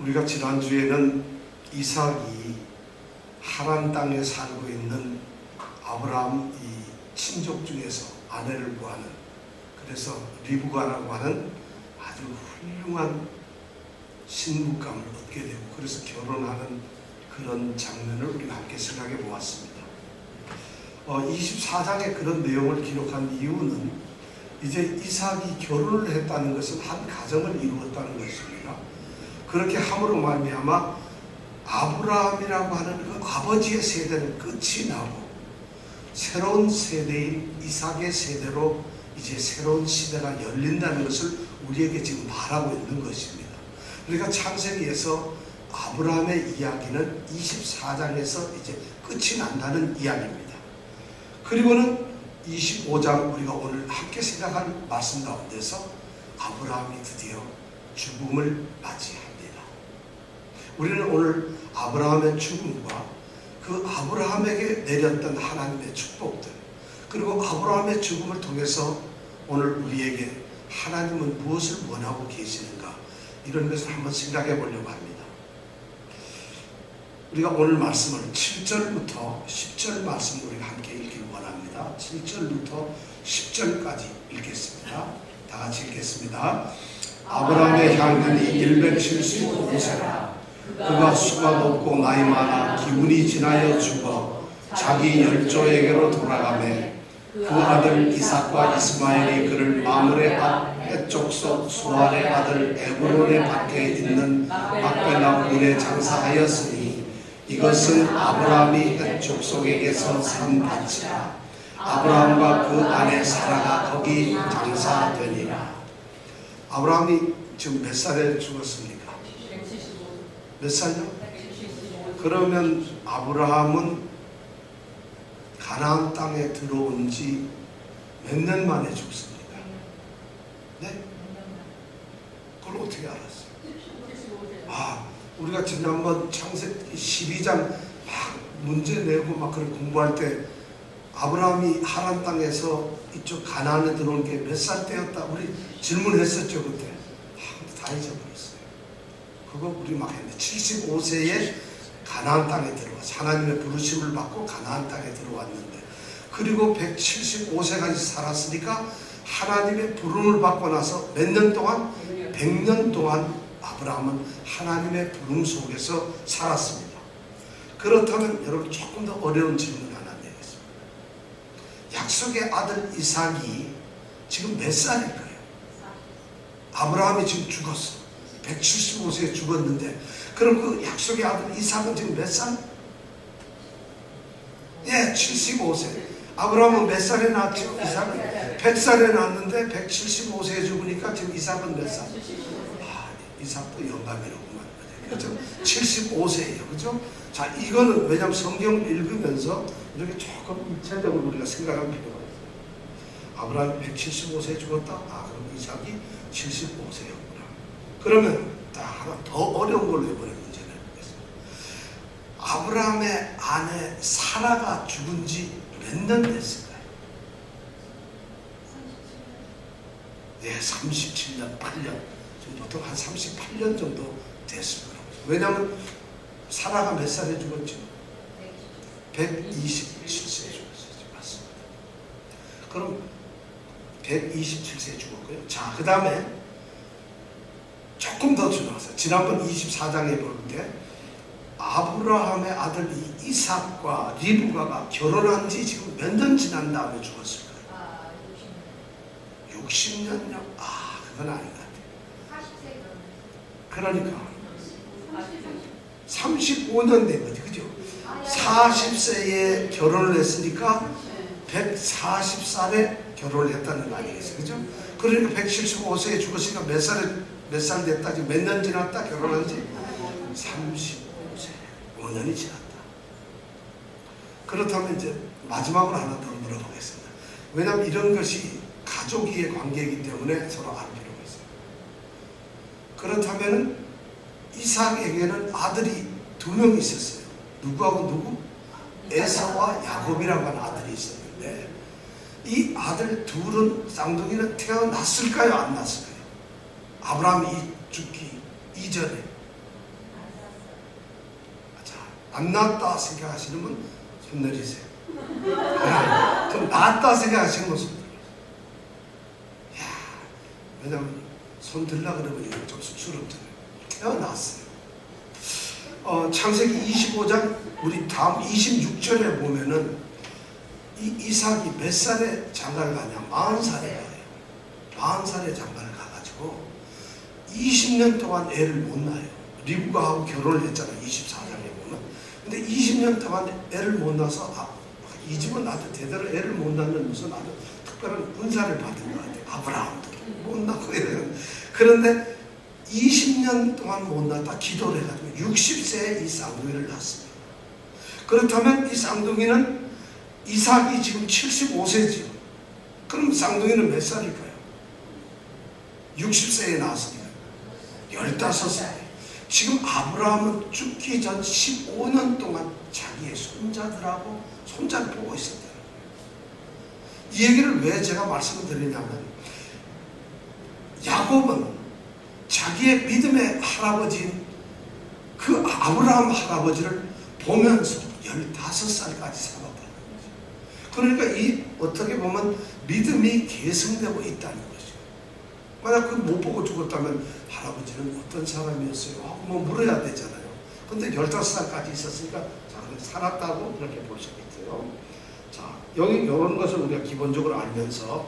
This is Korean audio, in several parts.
우리가 지난주에는 이삭이 하란 땅에 살고 있는 아브라함 이 친족 중에서 아내를 구하는, 그래서 리브가라고 하는 아주 훌륭한 신부감을 얻게 되고 그래서 결혼하는 그런 장면을 우리가 함께 생각해 보았습니다. 24장에 그런 내용을 기록한 이유는 이제 이삭이 결혼을 했다는 것은 한 가정을 이루었다는 것입니다. 그렇게 함으로 말미암아 아브라함이라고 하는 그 아버지의 세대는 끝이 나고 새로운 세대인 이삭의 세대로 이제 새로운 시대가 열린다는 것을 우리에게 지금 말하고 있는 것입니다. 그러니까 창세기에서 아브라함의 이야기는 24장에서 이제 끝이 난다는 이야기입니다. 그리고는 25장 우리가 오늘 함께 생각할 말씀 가운데서 아브라함이 드디어 죽음을 맞이합니다. 우리는 오늘 아브라함의 죽음과 그 아브라함에게 내렸던 하나님의 축복들, 그리고 아브라함의 죽음을 통해서 오늘 우리에게 하나님은 무엇을 원하고 계시는가, 이런 것을 한번 생각해 보려고 합니다. 우리가 오늘 말씀을 7절부터 10절 말씀을 우리가 함께 읽기를 원합니다. 7절부터 10절까지 읽겠습니다. 다 같이 읽겠습니다. 아브라함의 향년이 175세라. 그가 수가 높고 나이 많아 기운이 지나여 죽어 자기 열조에게로 돌아가매 그 아들 이삭과 이스마엘이 그를 마므레 앞 해족속 소알의 아들 에브론의 밖에 있는 막벨라 굴에 장사하였으니 이것은 아브라함이 해족속에게서 산 밭이라. 아브라함과 그 아내 사라가 거기 장사되니라. 아브라함이 지금 몇 살에 죽었습니까? 몇 살요? 그러면 아브라함은 가나안 땅에 들어온 지 몇 년 만에 죽습니까? 네? 그걸 어떻게 알았어요? 우리가 지난번 창세기 12장 막 문제 내고 막 그런 공부할 때 아브라함이 하란 땅에서 이쪽 가나안에 들어온 게 몇 살 때였다 우리 질문했었죠 그때. 다 잊어버렸어요. 그거 우리 막 했는데 75세에 가나안 땅에 들어와서 하나님의 부르심을 받고 가나안 땅에 들어왔는데, 그리고 175세까지 살았으니까 하나님의 부름을 받고 나서 몇 년 동안? 100년 동안 아브라함은 하나님의 부름 속에서 살았습니다. 그렇다면 여러분 조금 더 어려운 질문 하나 내겠습니다. 약속의 아들 이삭이 지금 몇 살일까요? 아브라함이 지금 죽었어. 175세에 죽었는데, 그럼 그 약속의 아들 이삭은 지금 몇 살? 예, 75세. 아브라함은 몇 살에 낳았죠? 이삭은 100살에 낳았는데 175세에 죽으니까 지금 이삭은 몇 살? 이삭도 영감이로구만. 그렇죠? 75세예요. 그렇죠? 자, 이거는 왜냐하면 성경을 읽으면서 이렇게 조금 입체적으로 우리가 생각할 필요가 있어요. 아브라함이 175세에 죽었다? 그럼 이삭이 75세였구나. 그러면 하나 더 어려운 걸로 이번에 문제를 해보겠습니다. 아브라함의 아내 사라가 죽은 지 몇 년 됐을까요? 네, 37년, 8년. 보통 한 38년 정도 됐을 거라고. 왜냐하면 사라가 몇 살에 죽었죠? 127세에 죽었어요. 맞습니다. 그럼 127세에 죽었고요. 자, 그 다음에 조금 더 지나갔어요. 지난번 24장에 볼 때 아브라함의 아들 이삭과 리브가가 결혼한 지 지금 몇 년 지난 다음에 죽었을까요? 60년요? 그건 아닌 것 같아요. 40세 그러니까 35년 된 거지, 그죠? 40세에 결혼을 했으니까 140살에 결혼을 했다는 거 아니겠어요? 그죠? 그러니까 175세에 죽었으니까 몇 살 됐다? 지금 몇 년 지났다? 결혼한 지? 35세. 5년이 지났다. 그렇다면 이제 마지막으로 하나 더 물어보겠습니다. 왜냐하면 이런 것이 가족의 관계이기 때문에 서로 알 필요가 있어요. 그렇다면 이삭에게는 아들이 2명 있었어요. 누구하고 누구? 에사와 야곱이라고 하는 아들이 있었는데, 이 아들 둘은 쌍둥이는 태어났을까요? 안 났을까요? 아브라함이 죽기 이전에 안 낳았다 생각하시는 분 손 내리세요. 그럼 낳았다 생각하시는 분 손 들어요. 왜냐면 손 들라 그러면 이거 좀 쑥스럽잖아요. 낳았어요. 창세기 25장 우리 다음 26절에 보면은 이삭이 몇 살에 장가를 가냐? 40살에 가요. 40살에 장가를 가가지고 20년 동안 애를 못 낳아요. 리브가하고 결혼을 했잖아요. 24장에 보면. 근데 20년 동안 애를 못 낳아서 이 집은 아주 대대로 애를 못 낳는 무슨 아주 특별한 은사를 받은 것 같아요. 아브라함도 못 낳고 이래요. 그런데 20년 동안 못 낳다 기도를 해가지고 60세에 이 쌍둥이를 낳습니다. 그렇다면 이 쌍둥이는 이삭이 지금 75세죠. 그럼 쌍둥이는 몇 살일까요? 60세에 낳았으니까 15살. 지금 아브라함은 죽기 전 15년 동안 자기의 손자를 보고 있었다. 이 얘기를 왜 제가 말씀을 드리냐면 야곱은 자기의 믿음의 할아버지인 그 아브라함 할아버지를 보면서 15살까지 살았다는 거죠. 그러니까 이 어떻게 보면 믿음이 계승되고 있다는 거죠. 만약 그 못 보고 죽었다면 할아버지는 어떤 사람이었어요? 하고 뭐 물어야 되잖아요. 근데 15살까지 있었으니까 살았다고 그렇게 볼 수 있어요. 자, 여기 이런 것을 우리가 기본적으로 알면서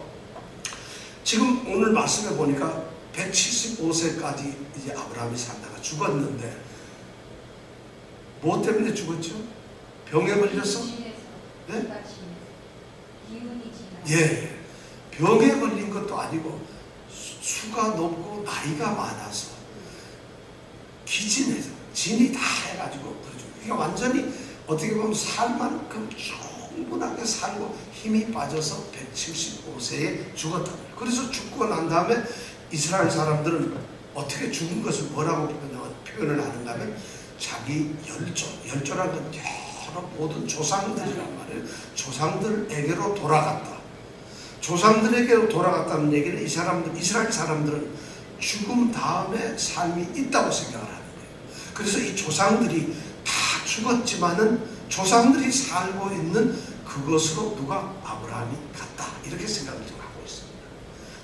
지금 오늘 말씀해 보니까 175세까지 이제 아브라함이 살다가 죽었는데 뭐 때문에 죽었죠? 병에 걸려서? 네? 예, 병에 걸린 것도 아니고 수가 높고 나이가 많아서 기진해서 진이 다 해가지고 그러죠. 이게 완전히 어떻게 보면 살 만큼 충분하게 살고 힘이 빠져서 175세에 죽었다. 그래서 죽고 난 다음에 이스라엘 사람들은 어떻게 죽은 것을 뭐라고 표현을 하는가 하면 자기 열조라는 건 여러 모든 조상들이란 말이에요. 조상들에게로 돌아갔다. 조상들에게로 돌아갔다는 얘기는 이스라엘 사람들은 죽음 다음에 삶이 있다고 생각을 하는 거예요. 그래서 이 조상들이 다 죽었지만은 조상들이 살고 있는 그것으로 누가 아브라함이 갔다. 이렇게 생각을 좀 하고 있습니다.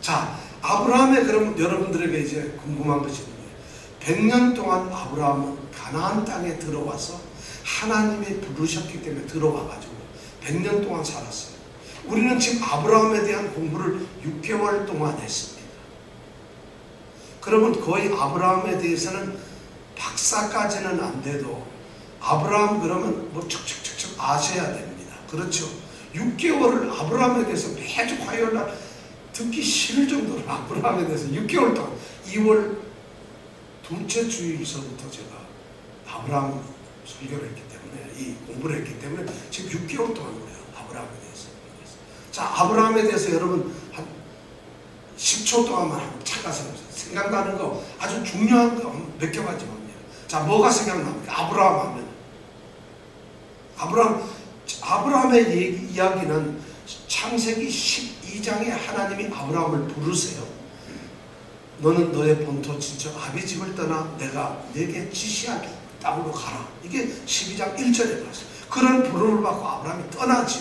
자, 아브라함의 그럼 여러분들에게 이제 궁금한 것이 있는데 100년 동안 아브라함은 가나안 땅에 들어와서 하나님이 부르셨기 때문에 들어와가지고 100년 동안 살았어요. 우리는 지금 아브라함에 대한 공부를 6개월 동안 했습니다. 그러면 거의 아브라함에 대해서는 박사까지는 안 돼도 아브라함 그러면 뭐 척척척척 아셔야 됩니다. 그렇죠? 6개월을 아브라함에 대해서 매주 화요일날 듣기 싫을 정도로 아브라함에 대해서 6개월 동안 2월 둘째 주일서부터 제가 아브라함 설교를 했기 때문에 이 공부를 했기 때문에 지금 6개월 동안 우리가 아브라함에 대해서 자, 아브라함에 대해서 여러분 한 10초 동안만 찾아서 생각나는 거 아주 중요한 거 몇 개만 좀 합니다. 자, 뭐가 생각납니까? 아브라함 하면 아브라함의 이야기는 창세기 12장에 하나님이 아브라함을 부르세요. 너는 너의 본토 친척 아비 집을 떠나 내가 내게 지시할 땅으로 가라. 이게 12장 1절에 나왔어요. 그런 부름을 받고 아브라함이 떠나죠.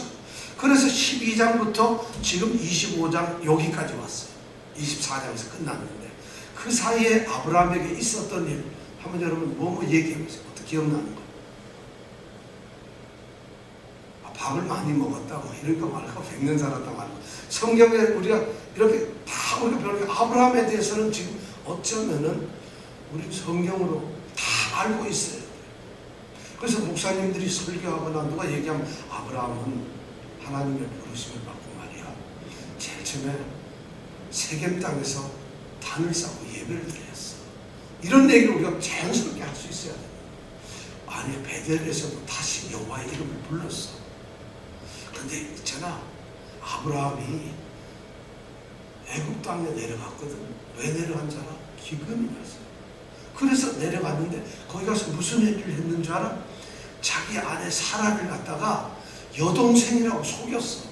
그래서 12장부터 지금 25장 여기까지 왔어요. 24장에서 끝났는데 그 사이에 아브라함에게 있었던 일 한번 여러분 뭐 얘기해보세요. 어떻게 기억나는 거? 밥을 많이 먹었다 뭐 이런 거 말고 100년 살았다 말고 성경에 우리가 이렇게 다 우리가 배우는 아브라함에 대해서는 지금 어쩌면은 우리 성경으로 다 알고 있어요. 그래서 목사님들이 설교하거나 누가 얘기하면 아브라함은 하나님의 부르심을 받고 말이야 제일 처음에 세겜 땅에서 단을 쌓고 예배를 드렸어. 이런 얘기를 우리가 자연스럽게 할 수 있어야 돼요. 아니 베델에서도 다시 여호와의 이름을 불렀어. 근데 있잖아 아브라함이 애굽 땅에 내려갔거든. 왜 내려간 줄 알아? 기근이 났어. 그래서 내려갔는데 거기 가서 무슨 일을 했는 줄 알아? 자기 아내 사라를 갖다가 여동생이라고 속였어.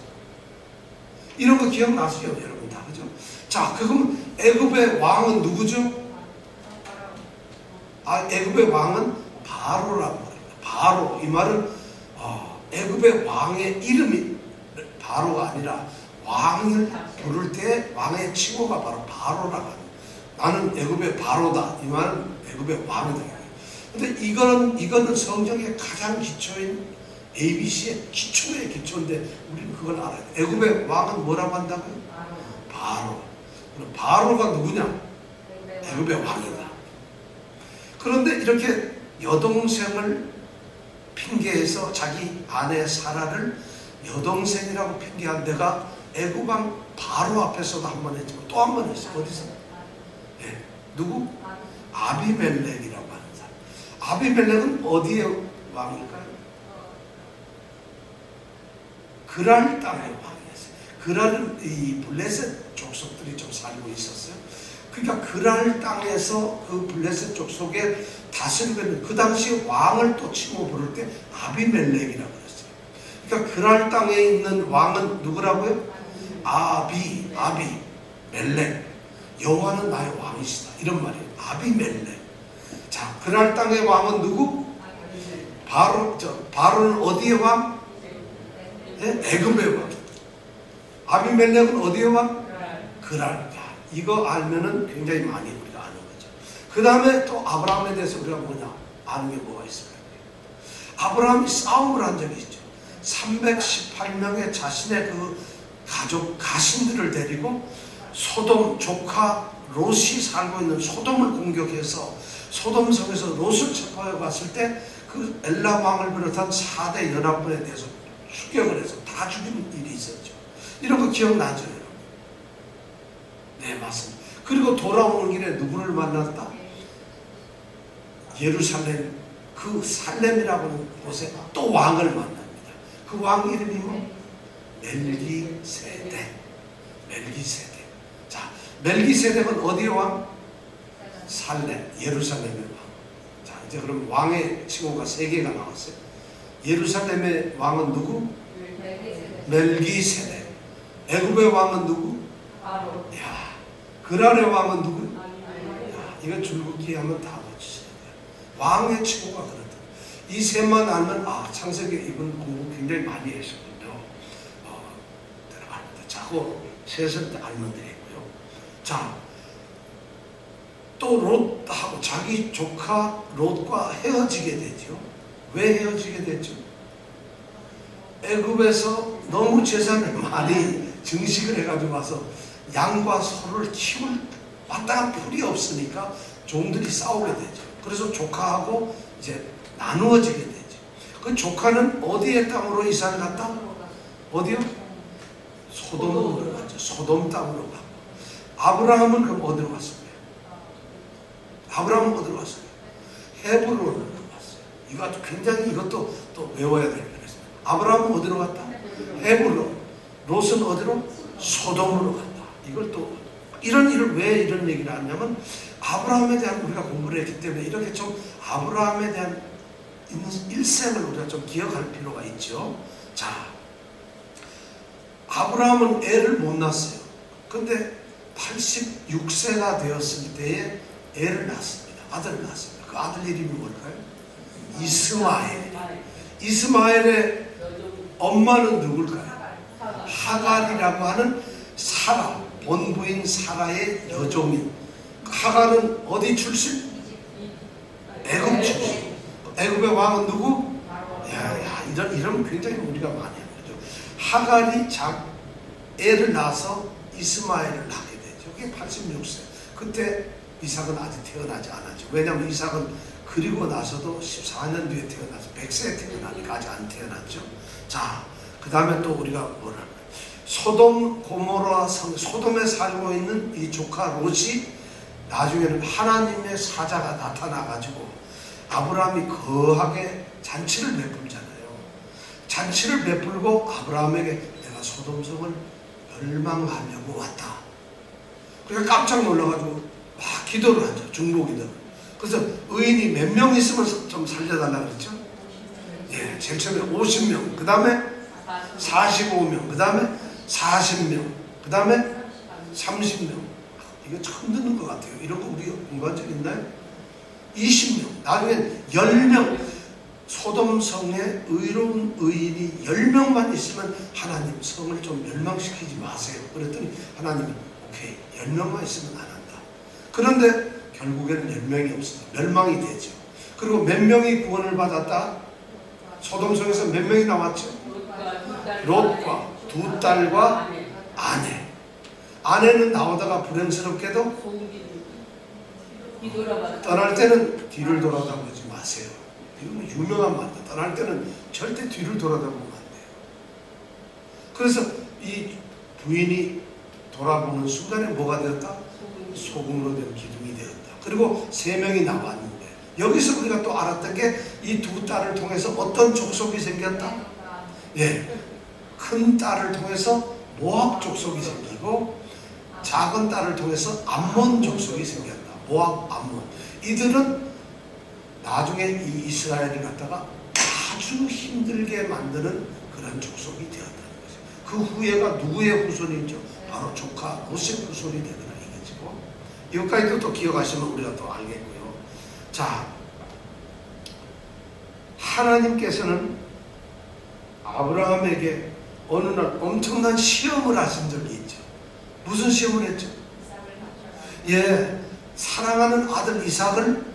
이런 거 기억나시죠? 여러분 다 그죠? 자, 그럼 애굽의 왕은 누구죠? 애굽의 왕은 바로라고 합니다. 바로, 이 말은 애굽의 왕의 이름이 바로가 아니라 왕을 부를 때 왕의 칭호가 바로 바로라고 합니다. 나는 애굽의 바로다. 이 말은 애굽의 왕이다. 근데 이거는 성경의 가장 기초인 ABC의 기초의 기초인데 우리는 그걸 알아야 돼. 애굽의 왕은 뭐라고 한다고요? 바로. 바로가 누구냐? 애굽의 왕이다. 그런데 이렇게 여동생을 핑계해서 자기 아내 사라를 여동생이라고 핑계한 데가 애굽 왕 바로 앞에서도 한 번 했지만 또 한 번 했어요. 어디서? 네. 누구? 아비멜렉이라고 하는 사람. 아비멜렉은 어디의 왕일까요? 그랄 땅의 왕이었어요. 그랄은 이 블레셋 족속들이 좀 살고 있었어요. 그러니까 그랄 땅에서 그 블레셋 족속에 다스리는 그 당시 왕을 또 칭호 부를 때 아비멜렉이라고 그랬어요. 그러니까 그랄 땅에 있는 왕은 누구라고요? 아비멜렉. 여호와는 나의 왕이시다. 이런 말이에요. 아비멜렉. 자, 그랄 땅의 왕은 누구? 바로는 어디의 왕? 네? 애굽의 왕. 아비멜렉은 어디의 왕? 그랄. 이거 알면은 굉장히 많이 우리가 아는 거죠. 그 다음에 또 아브라함에 대해서 우리가 뭐냐? 아는 게 뭐가 있을까요? 아브라함이 싸움을 한 적이 있죠. 318명의 자신의 그 가족, 가신들을 데리고 소돔 조카 롯이 살고 있는 소돔을 공격해서 소돔 성에서 롯을 체포해 갔을 때 그 엘람 왕을 비롯한 4대 연합군에 대해서 추격을 해서 다 죽이는 일이 있었죠. 이런 거 기억나죠, 여러분? 네, 맞습니다. 그리고 돌아오는 길에 누구를 만났다? 예루살렘, 그 살렘이라고 하는 곳에 또 왕을 만납니다. 그 왕 이름이 뭐? 멜기세덱. 자, 멜기세덱은 어디의 왕? 살렘, 예루살렘의 왕. 자, 이제 그럼 왕의 칭호가 3개가 나왔어요. 예루살렘의 왕은 누구? 멜기세덱. 애굽의 왕은 누구? 야, 그랄의 왕은 누구? 야, 이거 줄긋기 하면 다 맞추셔야 돼요. 왕의 칭호가 그렇다. 이 셋만 알면 창세기 이분 공부 굉장히 많이 하셨군요. 들어갑니다. 자고 셋을 알면 되겠고요. 자, 또 롯하고 자기 조카 롯과 헤어지게 되죠. 왜 헤어지게 됐죠? 애굽에서 너무 재산을 많이 증식을 해가지고 와서 양과 소를 키울 마땅한 풀이 없으니까 종들이 싸우게 되죠. 그래서 조카하고 이제 나누어지게 되죠. 그 조카는 어디의 땅으로 이사를 갔다? 어디요? 소돔으로 갔죠. 소돔 땅으로 갔고. 아브라함은 그럼 어디로 갔습니까? 아브라함은 어디로 갔어요? 헤브론으로 갔어요. 이거 굉장히 이것도 또 외워야 될 뻔했습니다. 아브라함은 어디로 갔다? 헤브론. 롯은 어디로? 소돔으로 갔다. 이걸 또 이런 일을 왜 이런 얘기를 하냐면 아브라함에 대한 우리가 공부를 했기 때문에 이렇게 좀 아브라함에 대한 일생을 우리가 좀 기억할 필요가 있죠. 자, 아브라함은 애를 못 낳았어요. 근데 86세가 되었을 때에 애를 낳았습니다. 아들을 낳았습니다. 그 아들 이름이 뭘까요? 이스마엘. 이스마엘의 엄마는 누굴까요? 하갈이라고 하는 사라, 본부인 사라의 여종인. 하갈은 어디 출신? 애굽 출신. 애굽의 왕은 누구? 이런 굉장히 우리가 많이 하는 거죠. 하갈이 애를 낳아서 이스마엘을 낳게 되죠. 그게 86세. 그때 이삭은 아직 태어나지 않았죠. 왜냐하면 이삭은 그리고 나서도 14년 뒤에 태어나서 100세에 태어나니까 아직 안 태어났죠. 자, 그 다음에 또 우리가 뭐랄까요? 소돔 고모라 성, 소돔에 살고 있는 이 조카 롯이 나중에는 하나님의 사자가 나타나가지고 아브라함이 거하게 잔치를 베풀잖아요. 잔치를 베풀고 아브라함에게 내가 소돔성을 멸망하려고 왔다. 그러니까 깜짝 놀라가지고 막 기도를 하죠. 중보기도를. 그래서 의인이 몇 명 있으면 좀 살려달라 그랬죠? 예, 제일 처음에 50명, 그 다음에 45명, 그 다음에 40명, 그 다음에 30명. 이거 처음 듣는 것 같아요. 이런 거 우리가 공부한 적 있나요? 20명, 나중엔 10명. 소돔 성에 의로운 의인이 10명만 있으면 하나님 성을 좀 멸망시키지 마세요. 그랬더니 하나님이 오케이 10명만 있으면 안 한다. 그런데 결국에는 10명이 없어서 멸망이 되죠. 그리고 몇 명이 구원을 받았다? 소돔 성에서 몇 명이 나왔죠? 롯과 두 딸과 아내. 아내는 나오다가 불행스럽게도 떠날 때는 뒤를 돌아다보지 마세요. 이건 유명한 말이다. 떠날 때는 절대 뒤를 돌아다보면 안 돼요. 그래서 이 부인이 돌아보는 순간에 뭐가 되었다? 소금으로 된 기둥이 되었다. 그리고 3명이 나왔는데 여기서 우리가 또 알았던 게 이 두 딸을 통해서 어떤 족속이 생겼다? 예, 큰 딸을 통해서 모압 족속이 생기고 작은 딸을 통해서 암몬 족속이 생겼다. 모압, 암몬. 이들은 나중에 이 이스라엘을 갖다가 아주 힘들게 만드는 그런 족속이 되었다는 거죠. 그 후예가 누구의 후손이죠? 바로 조카 모세 후손이 되더라 이거죠. 이것까지도 또 기억하시면 우리가 또 알겠고요. 자, 하나님께서는 아브라함에게 어느 날 엄청난 시험을 하신 적이 있죠. 무슨 시험을 했죠? 예, 사랑하는 아들 이삭을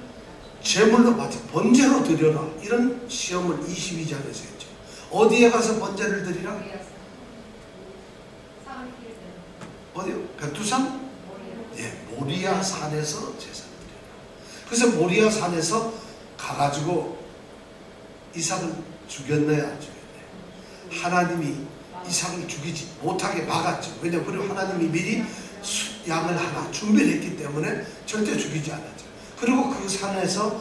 제물로 바쳐 번제로 드려라. 이런 시험을 22장에서 했죠. 어디에 가서 번제를 드리라? 어디요? 백두산? 예, 모리아 산에서 제사를 드려라. 그래서 모리아 산에서 가가지고 이삭을 죽였나요? 안 죽였나요? 하나님이 이삭을 죽이지 못하게 막았죠. 왜냐하면 그리고 하나님이 미리 양을 하나 준비를 했기 때문에 절대 죽이지 않았죠. 그리고 그 산에서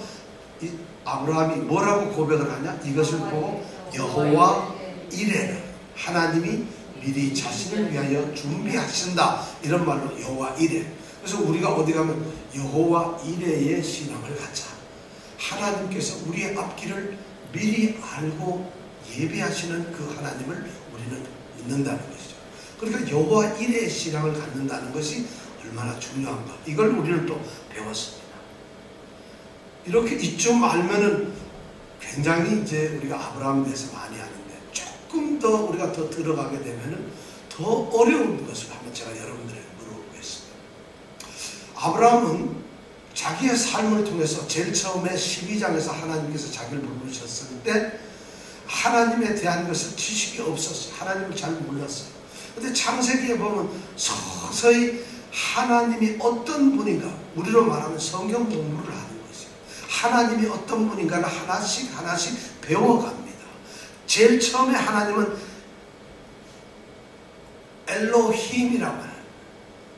이 아브라함이 뭐라고 고백을 하냐? 이것을 보고 여호와 이레라. 하나님이 미리 자신을 위하여 준비하신다. 이런 말로 여호와 이레. 그래서 우리가 어디 가면 여호와 이레의 신앙을 갖자. 하나님께서 우리의 앞길을 미리 알고 예비하시는 그 하나님을 우리는 믿는다는 것이죠. 그러니까 여호와 이레의 신앙을 갖는다는 것이 얼마나 중요한가. 이걸 우리는 또 배웠습니다. 이렇게 이쯤 알면은 굉장히 이제 우리가 아브라함에 대해서 많이 아는데 조금 더 우리가 더 들어가게 되면은 더 어려운 것을 한번 제가 여러분들에게 물어보겠습니다. 아브라함은 자기의 삶을 통해서 제일 처음에 12장에서 하나님께서 자기를 부르셨을 때 하나님에 대한 것을 지식이 없었어요. 하나님을 잘 몰랐어요. 근데 창세기에 보면 서서히 하나님이 어떤 분인가, 우리로 말하면 성경 공부를 하는 것이에요. 하나님이 어떤 분인가를 하나씩 하나씩 배워갑니다. 제일 처음에 하나님은 엘로힘이라고 하는,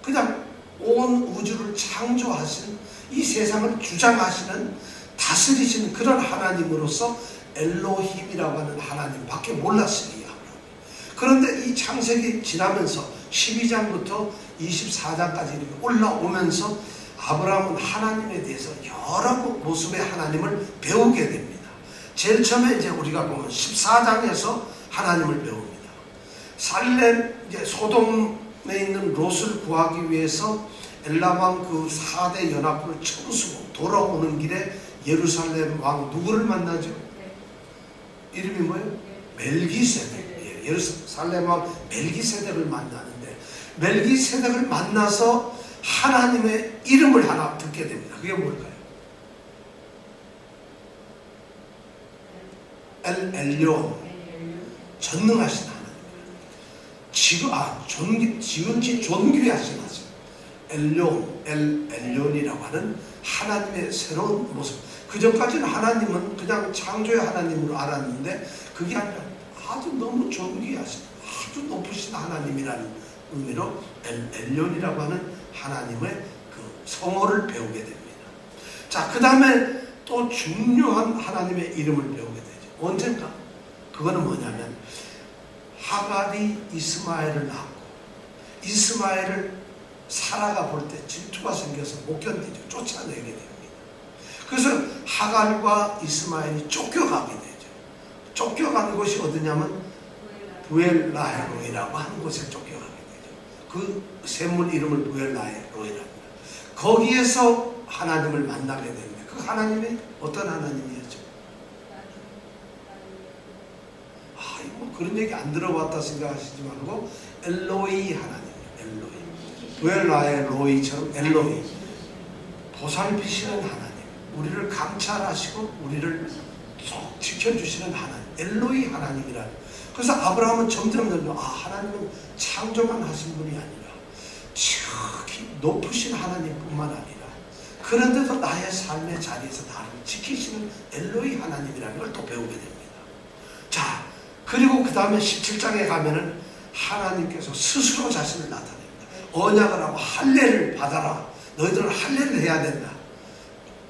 그냥 온 우주를 창조하신, 이 세상을 주장하시는, 다스리시는 그런 하나님으로서 엘로힘이라고 하는 하나님밖에 몰랐어요. 그런데 이 창세기 지나면서 12장부터 24장까지 이렇게 올라오면서 아브라함은 하나님에 대해서 여러 모습의 하나님을 배우게 됩니다. 제일 처음에 이제 우리가 보면 14장에서 하나님을 배웁니다. 살렘, 이제 소돔에 있는 롯을 구하기 위해서 엘람왕 그 4대 연합군을 쳐부수고 돌아오는 길에 예루살렘 왕 누구를 만나죠? 이름이 뭐예요? 멜기세덱. 예루살렘 왕 멜기세덱을 만나는데, 멜기세덱을 만나서 하나님의 이름을 하나 듣게 됩니다. 그게 뭘까요? 엘yon, 전능하신 하나님. 지은지 존귀하신 하나님. 엘론이라고 하는 하나님의 새로운 모습. 그 전까지는 하나님은 그냥 창조의 하나님으로 알았는데 그게 아니라 아주 너무 존귀하신, 아주 높으신 하나님이라는 의미로 엘론이라고 하는 하나님의 그 성호를 배우게 됩니다. 자, 그 다음에 또 중요한 하나님의 이름을 배우게 되죠. 언젠가? 그거는 뭐냐면 하갈이 이스마엘을 낳고 이스마엘을 사라가 볼 때 질투가 생겨서 못 견디죠. 쫓아내게 됩니다. 그래서 하갈과 이스마엘이 쫓겨가게 되죠. 쫓겨가는 곳이 어디냐면 부엘라헤로이라고 하는 곳에 쫓겨가게 되죠. 그 샘물 이름을 부엘라헤로이라고 합니다. 거기에서 하나님을 만나게 됩니다. 그 하나님이 어떤 하나님이었죠? 그런 얘기 안 들어봤다 생각하시지 말고 엘로이 하나님이에요. 엘로이. 두엘라의 로이처럼 엘로이. 보살피시는 하나님. 우리를 감찰하시고 우리를 쏙 지켜주시는 하나님. 엘로이 하나님이라는. 그래서 아브라함은 점점 하나님은 창조만 하신 분이 아니라 지극히 높으신 하나님뿐만 아니라 그런데도 나의 삶의 자리에서 나를 지키시는 엘로이 하나님이라는 걸 또 배우게 됩니다. 자, 그리고 그 다음에 17장에 가면은 하나님께서 스스로 자신을 나타냅니다. 언약을 하고 할례를 받아라. 너희들은 할례를 해야 된다.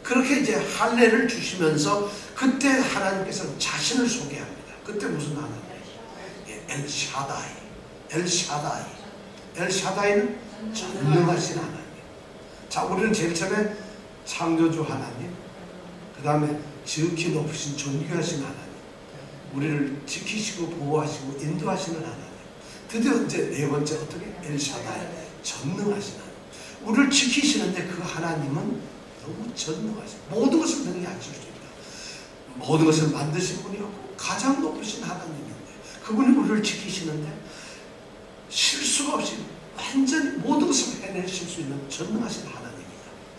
그렇게 이제 할례를 주시면서 그때 하나님께서는 자신을 소개합니다. 그때 무슨 하나님? 엘샤다이. 엘샤다이. 엘샤다이는 전능하신 하나님. 자, 우리는 제일 처음에 창조주 하나님, 그 다음에 지극히 높으신 존귀하신 하나님, 우리를 지키시고 보호하시고 인도하시는 하나님. 드디어 이제 네 번째 어떻게? 엘샤다이. 전능하신 하나님. 우리를 지키시는데 그 하나님은 너무 전능하신, 모든 것을 능히 하실 수 있다. 모든 것을 만드신 분이었고 가장 높으신 하나님인데 그분이 우리를 지키시는데 실수가 없이 완전히 모든 것을 해내실 수 있는 전능하신 하나님입니다.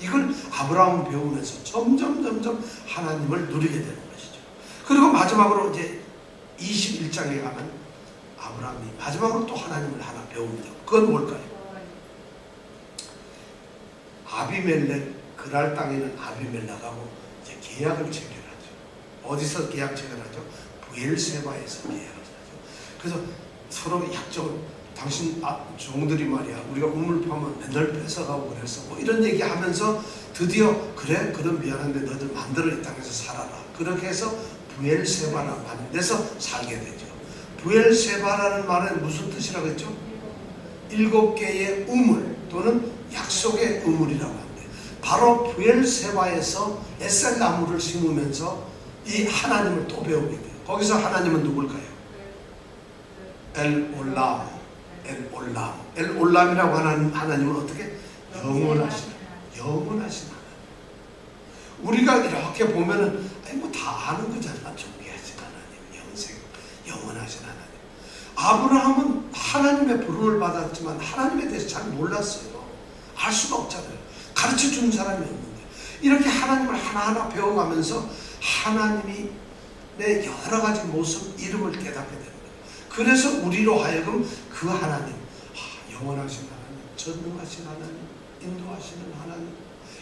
이걸 아브라함은 배우면서 점점 하나님을 누리게 되는 것이죠. 그리고 마지막으로 이제 21장에 가면 아브라함이 마지막으로 또 하나님을 하나 배웁니다. 그건 뭘까요? 아비멜렉, 그랄 땅에 있는 아비멜렉하고 이제 계약을 체결하죠. 어디서 계약 체결하죠? 부엘세바에서 계약을 하죠. 그래서 서로 약속을, 당신 종들이 말이야 우리가 우물 파면 맨날 뺏어가고 그래서 뭐 이런 얘기 하면서 드디어 그래? 그럼 미안한데 너희들 만들어 이 땅에서 살아라. 그렇게 해서 부엘세바라고 하는 데서 살게 되죠. 부엘세바라는 말은 무슨 뜻이라고 했죠? 7개의 우물 또는 약속의 우물이라고 합니다. 바로 부엘세바에서 에셀 나무를 심으면서 이 하나님을 또 배우게 돼요. 거기서 하나님은 누굴까요? 엘올람. 엘올람. 엘올람이라고 하는 하나님은 어떻게? 영원하신 하나님. 우리가 이렇게 보면은 뭐 다 아는 거잖아. 존귀하신 하나님, 영생, 영원하신 하나님. 아브라함은 하나님의 부름을 받았지만 하나님에 대해서 잘 몰랐어요. 알 수가 없잖아요. 가르쳐 주는 사람이 없는데 이렇게 하나님을 하나하나 배워가면서 하나님이 내 여러 가지 모습, 이름을 깨닫게 되는 거예요. 그래서 우리로 하여금 그 하나님, 영원하신 하나님, 전능하신 하나님, 인도하시는 하나님,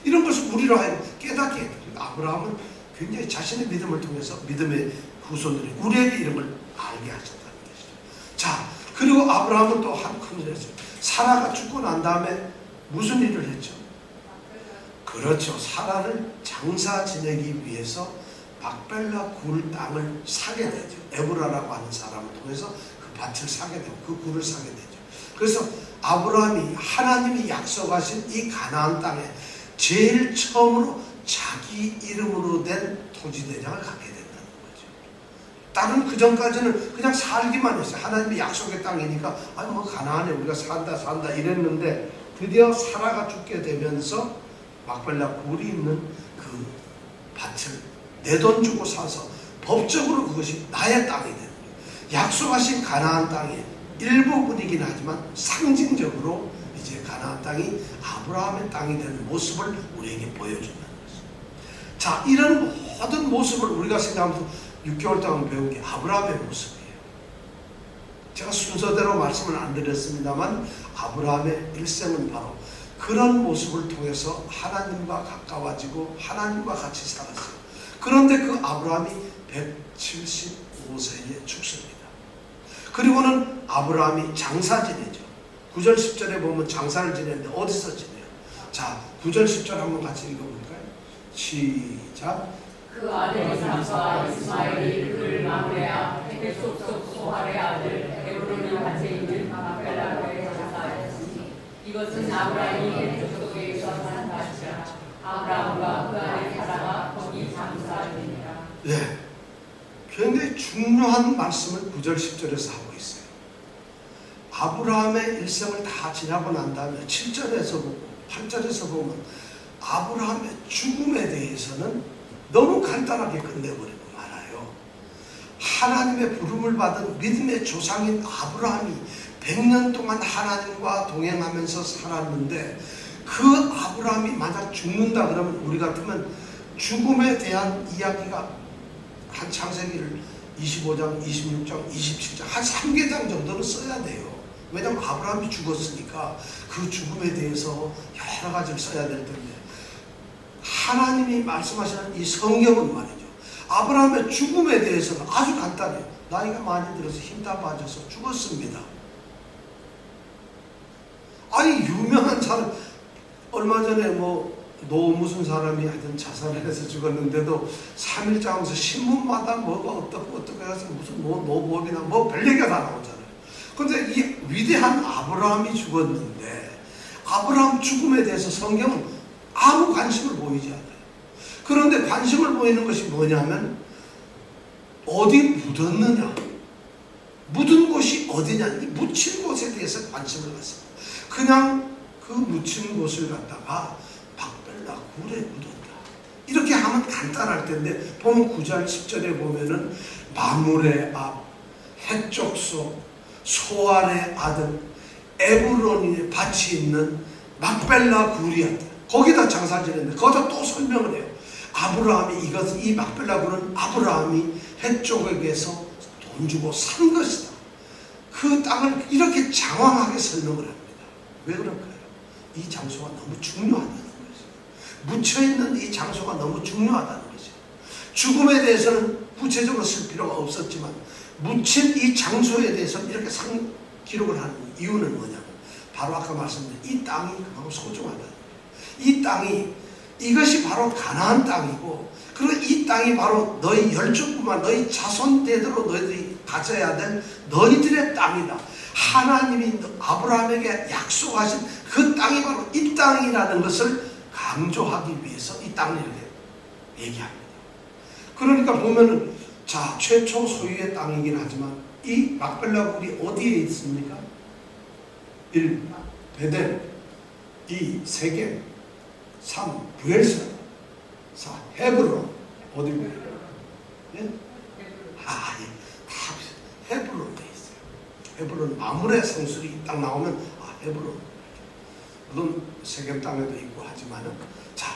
이런 것을 우리로 하여금 깨닫게 해요. 아브라함은 굉장히 자신의 믿음을 통해서 믿음의 후손들이 우리에게 이런 걸 알게 하셨다는 것이죠. 자, 그리고 아브라함은 또 한 큰 일을 했어요. 사라가 죽고 난 다음에 무슨 일을 했죠? 그렇죠. 사라를 장사 지내기 위해서 막벨라 굴 땅을 사게 되죠. 에브라라고 하는 사람을 통해서 그 밭을 사게 되고 그 굴을 사게 되죠. 그래서 아브라함이 하나님이 약속하신 이 가나안 땅에 제일 처음으로 자기 이름으로 된 토지대장을 갖게 된다는 거죠. 다른 그 전까지는 그냥 살기만 했어요. 하나님이 약속의 땅이니까 아니 뭐 가나안에 우리가 산다 이랬는데 드디어 사라가 죽게 되면서 막벨라 굴이 있는 그 밭을 내 돈 주고 사서 법적으로 그것이 나의 땅이 되는 거예요. 약속하신 가나안 땅의 일부분이긴 하지만 상징적으로 이제 가나안 땅이 아브라함의 땅이 되는 모습을 우리에게 보여준다는 것입니다. 자, 이런 모든 모습을 우리가 생각하면서 6개월 동안 배운 게 아브라함의 모습이에요. 제가 순서대로 말씀을 안 드렸습니다만 아브라함의 일생은 바로 그런 모습을 통해서 하나님과 가까워지고 하나님과 같이 살았어요. 그런데 그 아브라함이 175세에 죽습니다. 그리고는 아브라함이 장사 지내죠. 9절 10절에 보면 장사를 지내는데 어디서 지내요? 자, 9절 10절 한번 같이 읽어볼까요? 시작. 그 아들 이삭과 이스마엘이 그를 막내아 헤베 족속 소할의 아들 헤브론에 밭에 있는 막벨라에 장사하였으니 이것은 아브라함이 헤베 족속에서 산 밭이라. 아브라함과 그 아내 사라가 거기 장사하니라. 네, 굉장히 중요한 말씀을 9절 10절에서 하고 있어요. 아브라함의 일생을 다 지나고 난 다음에 7절에서 보고 8절에서 보면 아브라함의 죽음에 대해서는 너무 간단하게 끝내버리고 말아요. 하나님의 부름을 받은 믿음의 조상인 아브라함이 100년 동안 하나님과 동행하면서 살았는데 그 아브라함이 만약 죽는다 그러면 우리 같으면 죽음에 대한 이야기가 한 창세기를 25장, 26장, 27장 한 3개장 정도는 써야 돼요. 왜냐하면 아브라함이 죽었으니까 그 죽음에 대해서 여러 가지를 써야 될 텐데 하나님이 말씀하시는 이 성경은 말이죠. 아브라함의 죽음에 대해서는 아주 간단해요. 나이가 많이 들어서 힘 다 빠져서 죽었습니다. 아니 유명한 사람 얼마 전에 노 무슨 사람이 하여튼 자살을 해서 죽었는데도 3일째 하면서 신문마다 뭐가 어떻고 해서 무슨 노법이나 별 얘기가 다 나오잖아요. 근데 이 위대한 아브라함이 죽었는데 아브라함 죽음에 대해서 성경은 아무 관심을 보이지 않아요. 그런데 관심을 보이는 것이 뭐냐면 어디 묻었느냐, 묻은 곳이 어디냐, 이 묻힌 곳에 대해서 관심을 갖습니다. 그냥 그 묻힌 곳을 갖다가 막벨라 굴에 묻었다 이렇게 하면 간단할 텐데 보면 9절 10절에 보면은 마물의 앞 해족속 소알의 아들 에브론의 밭이 있는 막벨라 굴이었다. 거기다 장사를 지냈는데 거기다 또 설명을 해요. 아브라함이 이 막벨라 굴은 아브라함이 해족에게서 돈 주고 산 것이다. 그 땅을 이렇게 장황하게 설명을 합니다. 왜 그럴까요? 이 장소가 너무 중요하다는 것이에요. 묻혀있는 이 장소가 너무 중요하다는 것이에요. 죽음에 대해서는 구체적으로 쓸 필요가 없었지만 묻힌 이 장소에 대해서는 이렇게 기록을 하는 이유는 뭐냐면 바로 아까 말씀드린 이 땅이 그만큼 소중하다는 거예요. 이 땅이 이것이 바로 가나안 땅이고 그리고 이 땅이 바로 너희 열족뿐만 너희 자손 대대로 너희들이 가져야 될 너희들의 땅이다. 하나님이 아브라함에게 약속하신 그 땅이 바로 이 땅이라는 것을 강조하기 위해서 이 땅을 이렇게 얘기합니다. 그러니까 보면은 자 최초 소유의 땅이긴 하지만 이 막벨라 굴이 어디에 있습니까? 1. 베델 2. 세겜 3. 브엘사 4. 헤브론 어디고요? 예? 다 헤브론에 있어요. 헤브론 마물의 성술이 딱 나오면 헤브론 물론 세겜 땅에도 있고 하지만은 자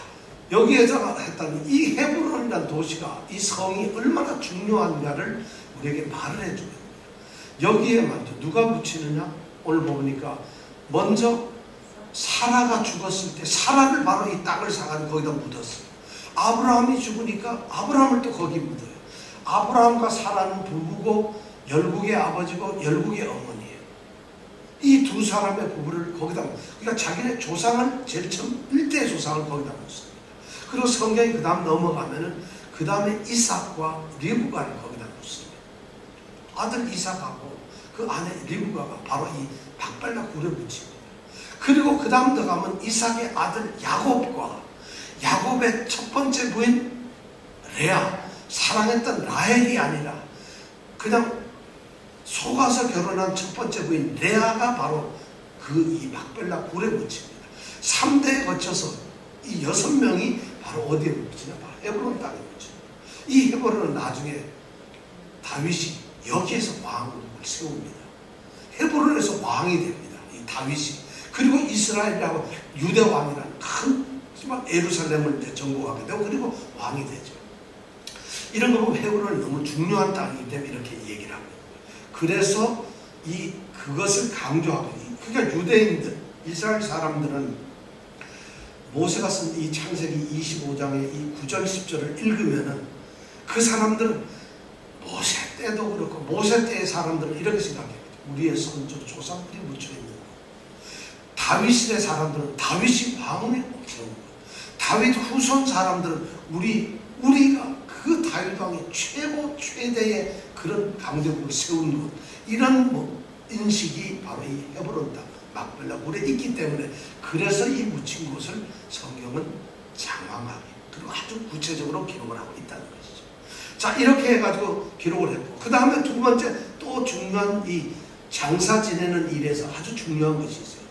여기에서 했다는 이 헤브론이라는 도시가 이 성이 얼마나 중요한가를 우리에게 말을 해주는 거예요. 여기에 먼저 누가 묻히느냐? 오늘 보니까 먼저 사라가 죽었을 때 사라를 바로 이 땅을 사가지고 거기다 묻었어요. 아브라함이 죽으니까 아브라함을 또 거기 묻어요. 아브라함과 사라는 부부고 열국의 아버지고 열국의 어머니예요. 이 두 사람의 부부를 거기다 그러니까 자기네 조상을 제일 처음 1대 조상을 거기다 묻습니다. 그리고 성경이 그 다음 넘어가면은 그 다음에 이삭과 리브가를 거기다 묻습니다. 아들 이삭하고 그 아내 리브가가 바로 이 막벨라 굴에 묻힙니다. 그리고 그 다음 더 가면 이삭의 아들 야곱과 야곱의 첫 번째 부인 레아 사랑했던 라헬이 아니라 그냥 속아서 결혼한 첫 번째 부인 레아가 바로 그 이 막벨라 굴에 묻힙니다. 3대에 거쳐서 이 6명이 바로 어디에 묻히냐? 바로 헤브론 땅에 묻힙니다. 이 헤브론은 나중에 다윗이 여기에서 왕을 세웁니다. 헤브론에서 왕이 됩니다. 이 다윗이. 그리고 이스라엘이라고 유대 왕이라는 큰 예루살렘을 이제 정복하게 되고 그리고 왕이 되죠. 이런 거 보면 헤브론이 너무 중요한 땅이기 때문에 이렇게 얘기를 합니다. 그래서 그것을 강조하고 그러니까 유대인들 이스라엘 사람들은 모세가 쓴 이 창세기 25장의 이 9절 10절을 읽으면은 그 사람들은 모세 때도 그렇고 모세 때의 사람들은 이렇게 생각해요. 우리의 선조 조상들이 묻혀있는 것. 다윗 시대 사람들은 다윗이 왕을 묻혀있는 것. 다윗 후손 사람들은 우리가 그 다윗 왕이 최대의 그런 강대국을 세운 것. 이런 인식이 바로 이 헤브론 땅 막벨라 굴에 있기 때문에 그래서 이 묻힌 곳을 성경은 장황하게 그리고 아주 구체적으로 기록을 하고 있다는 것이죠. 자 이렇게 해가지고 기록을 했고 그 다음에 두 번째 또 중요한 이 장사 지내는 일에서 아주 중요한 것이 있어요.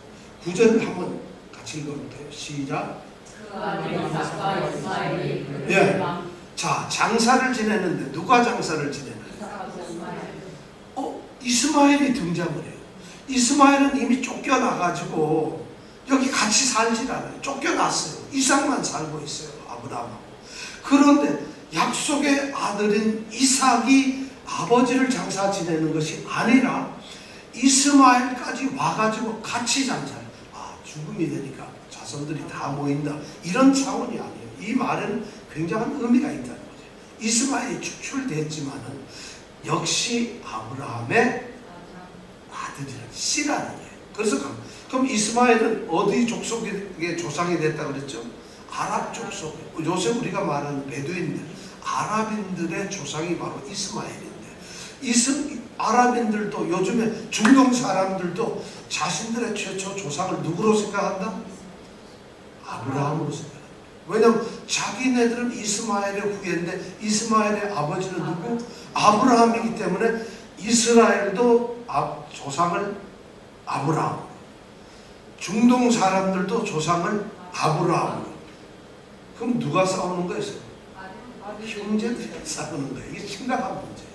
9절을 한번 같이 읽어볼까요? 시작. 그 아들 이삭과 이스마엘이 예. 자 장사를 지내는데 누가 장사를 지내나요? 이스마엘이 등장을 해요. 이스마엘은 이미 쫓겨나가지고 여기 같이 살질 않아요. 쫓겨났어요. 이삭만 살고 있어요. 아브라함하고. 그런데 약속의 아들인 이삭이 아버지를 장사 지내는 것이 아니라 이스마엘까지 와가지고 같이 장사를. 죽음이 되니까 자손들이 다 모인다. 이런 차원이 아니에요. 이 말에는 굉장한 의미가 있다는 거죠. 이스마엘이 축출됐지만은 역시 아브라함의 아들이라는 씨라는 거예요. 그래서 그럼 이스마엘은 어디 족속의 조상이 됐다고 그랬죠? 아랍 족속. 요새 우리가 말하는 베두인들, 아랍인들의 조상이 바로 이스마엘인데, 아랍인들도 요즘에 중동 사람들도 자신들의 최초 조상을 누구로 생각한다? 아브라함으로 생각한다. 왜냐하면 자기네들은 이스마엘의 후예인데 이스마엘의 아버지는 누구? 아브라함이기 때문에 이스라엘도 조상을 아브라함, 중동 사람들도 조상을 아브라함. 그럼 누가 싸우는 거였어요? 형제들이 싸우는 거예요. 이게 심각한 문제예요.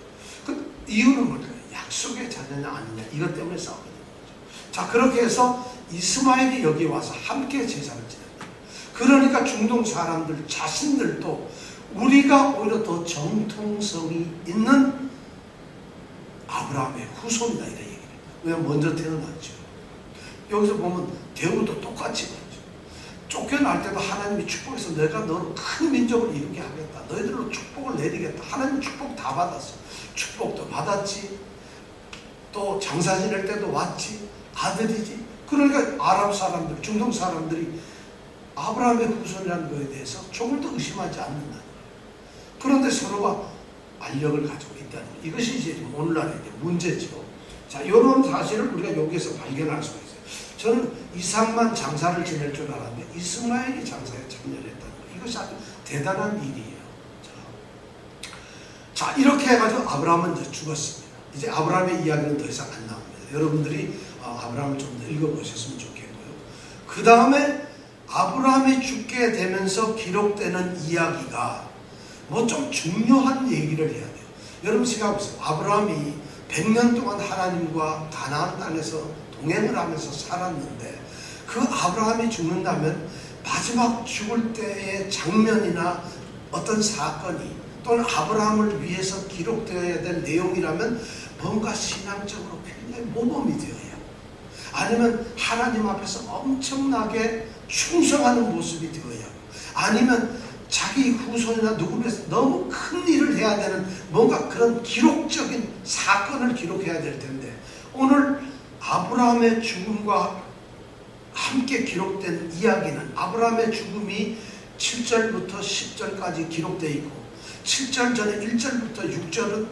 그 이유는 뭘까요? 약속의 자녀냐 아니냐 이것 때문에 싸우게 되는 거죠. 자, 그렇게 해서 이스마엘이 여기 와서 함께 제사를 지낸다. 그러니까 중동 사람들 자신들도 우리가 오히려 더 정통성이 있는 아브라함의 후손이다 이런 얘기예요. 왜냐하면 먼저 태어났죠. 여기서 보면 대우도 똑같이 그렇죠. 쫓겨날 때도 하나님이 축복해서 내가 너를 큰 민족을 이루게 하겠다. 너희들로 축복을 내리겠다. 하나님 축복 다 받았어. 축복도 받았지. 또 장사 지낼 때도 왔지. 아들이지. 그러니까 아랍 사람들, 중동 사람들이 아브라함의 후손이라는 것에 대해서 조금 더 의심하지 않는다는 거예요. 그런데 서로가 알력을 가지고 있다는 거예요. 이것이 이제 오늘날의 문제죠. 자, 이런 사실을 우리가 여기에서 발견할 수가 있어요. 저는 이삭만 장사를 지낼 줄 알았는데 이스마엘이 장사에 참여를 했다는 거예요. 이것이 아주 대단한 일이에요. 자, 이렇게 해가지고 아브라함은 이제 죽었습니다. 이제 아브라함의 이야기는 더 이상 안 나옵니다. 여러분들이 아브라함을 좀 더 읽어보셨으면 좋겠고요. 그 다음에 아브라함이 죽게 되면서 기록되는 이야기가 뭐 좀 중요한 얘기를 해야 돼요. 여러분 생각해보세요. 아브라함이 100년 동안 하나님과 가나안 땅에서 동행을 하면서 살았는데 그 아브라함이 죽는다면 마지막 죽을 때의 장면이나 어떤 사건이 또는 아브라함을 위해서 기록되어야 될 내용이라면 뭔가 신앙적으로 굉장히 모범이 되어야 해요. 아니면 하나님 앞에서 엄청나게 충성하는 모습이 되어야 하고, 아니면 자기 후손이나 누구 위해서 너무 큰 일을 해야 되는 뭔가 그런 기록적인 사건을 기록해야 될 텐데, 오늘 아브라함의 죽음과 함께 기록된 이야기는 아브라함의 죽음이 7절부터 10절까지 기록되어 있고 7절 전에 1절부터 6절은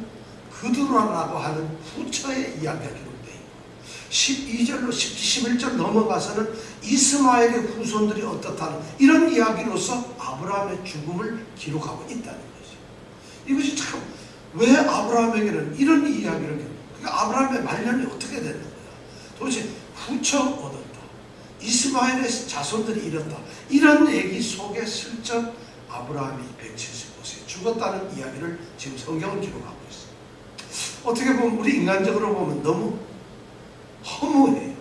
그두라라고 하는 후처의 이야기가 기록되어 있고 12절로 11절 넘어가서는 이스마엘의 후손들이 어떻다는 이런 이야기로서 아브라함의 죽음을 기록하고 있다는 거죠. 이것이 참 왜 아브라함에게는 이런 이야기를 그러니까 아브라함의 말년이 어떻게 되는 거야? 도대체 후처 얻었다. 이스마엘의 자손들이 이렇다. 이런 얘기 속에 슬쩍 아브라함이 175세에 죽었다는 이야기를 지금 성경은 기록하고 있어요. 어떻게 보면 우리 인간적으로 보면 너무 허무해요.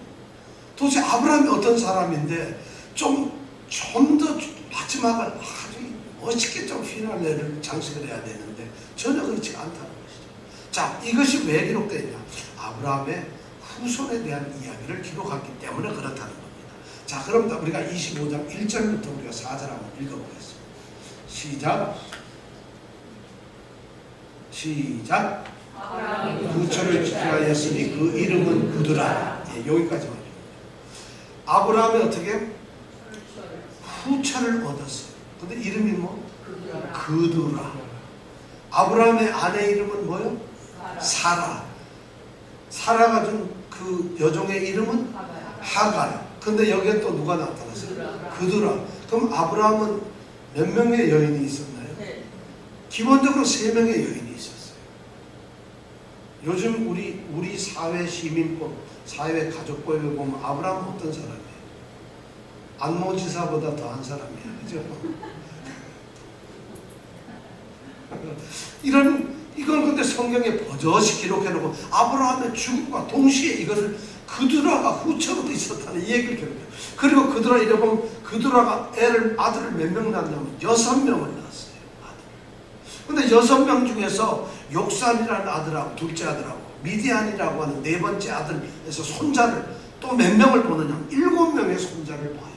도대체 아브라함이 어떤 사람인데 좀 더 마지막을 아주 멋있게 좀 피날레를 장식을 해야 되는데 전혀 그렇지 않다는 것이죠. 자, 이것이 왜 기록되어 있냐? 아브라함의 후손에 대한 이야기를 기록했기 때문에 그렇다는 겁니다. 자, 그럼 우리가 25장 1절부터 우리가 4절 한번 읽어보겠습니다. 시작. 후처를 지키하였으니 그 이름은 그두라. 예, 여기까지만. 아브라함이 어떻게 후처를 얻었어요. 근데 이름이 뭐? 그두라. 아브라함의 아내 이름은 뭐요? 사라. 사라가 준 그 여종의 이름은 하갈. 근데 여기에 또 누가 나타났어요? 그두라. 그럼 아브라함은 몇 명의 여인이 있었나요? 기본적으로 3명의 여인이 있었어요. 요즘 우리 사회 시민법, 사회 가족법에 보면 아브라함은 어떤 사람이에요? 안모지사보다 더한 사람이에요. 그죠? 이건 근데 성경에 버젓이 기록해놓고 아브라함의 죽음과 동시에 이것을 그두라가 후처로도 있었다는 이 얘기를 기록해요. 그리고 그두라 이래보면 그두라가 아들을 몇 명 낳냐면 6명을 낳았어요. 근데 6명 중에서 욕산이라는 아들하고 둘째 아들하고 미디안이라고 하는 네 번째 아들에서 손자를 또 몇 명을 보느냐, 7명의 손자를 봐요.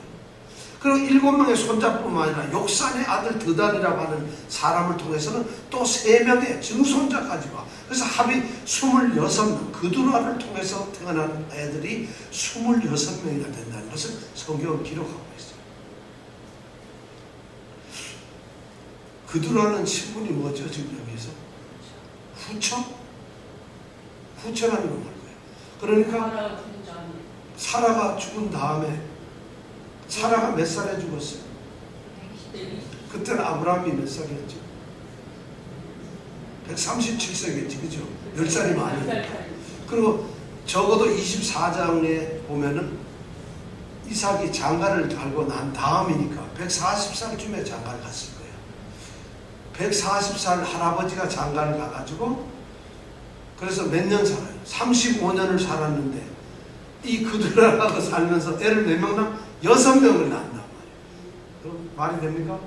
그리고 7명의 손자뿐만 아니라 욕산의 아들 드단이라고 하는 사람을 통해서는 또 3명의 증손자까지 봐. 그래서 합이 26명, 그두라를 통해서 태어난 애들이 26명이나 된다는 것을 성경은 기록하고 있어요. 그두라는 신분이 뭐죠? 지금 여기서? 후처? 후처라는 건 뭐예요? 그러니까 사라가 죽은 다음에 사라가 몇 살에 죽었어요? 그때는 아브라함이 몇 살이었죠? 137세겠지, 그죠? 10살이 많이. 그리고 적어도 24장에 보면은 이삭이 장가를 달고 난 다음이니까 140살쯤에 장가를 갔을 거예요. 140살 할아버지가 장가를 가가지고 그래서 몇 년 살아요? 35년을 살았는데 이 그두라하고 살면서 애를 몇 명 낳아? 6명을 낳는단 말이에요. 그럼 말이 됩니까?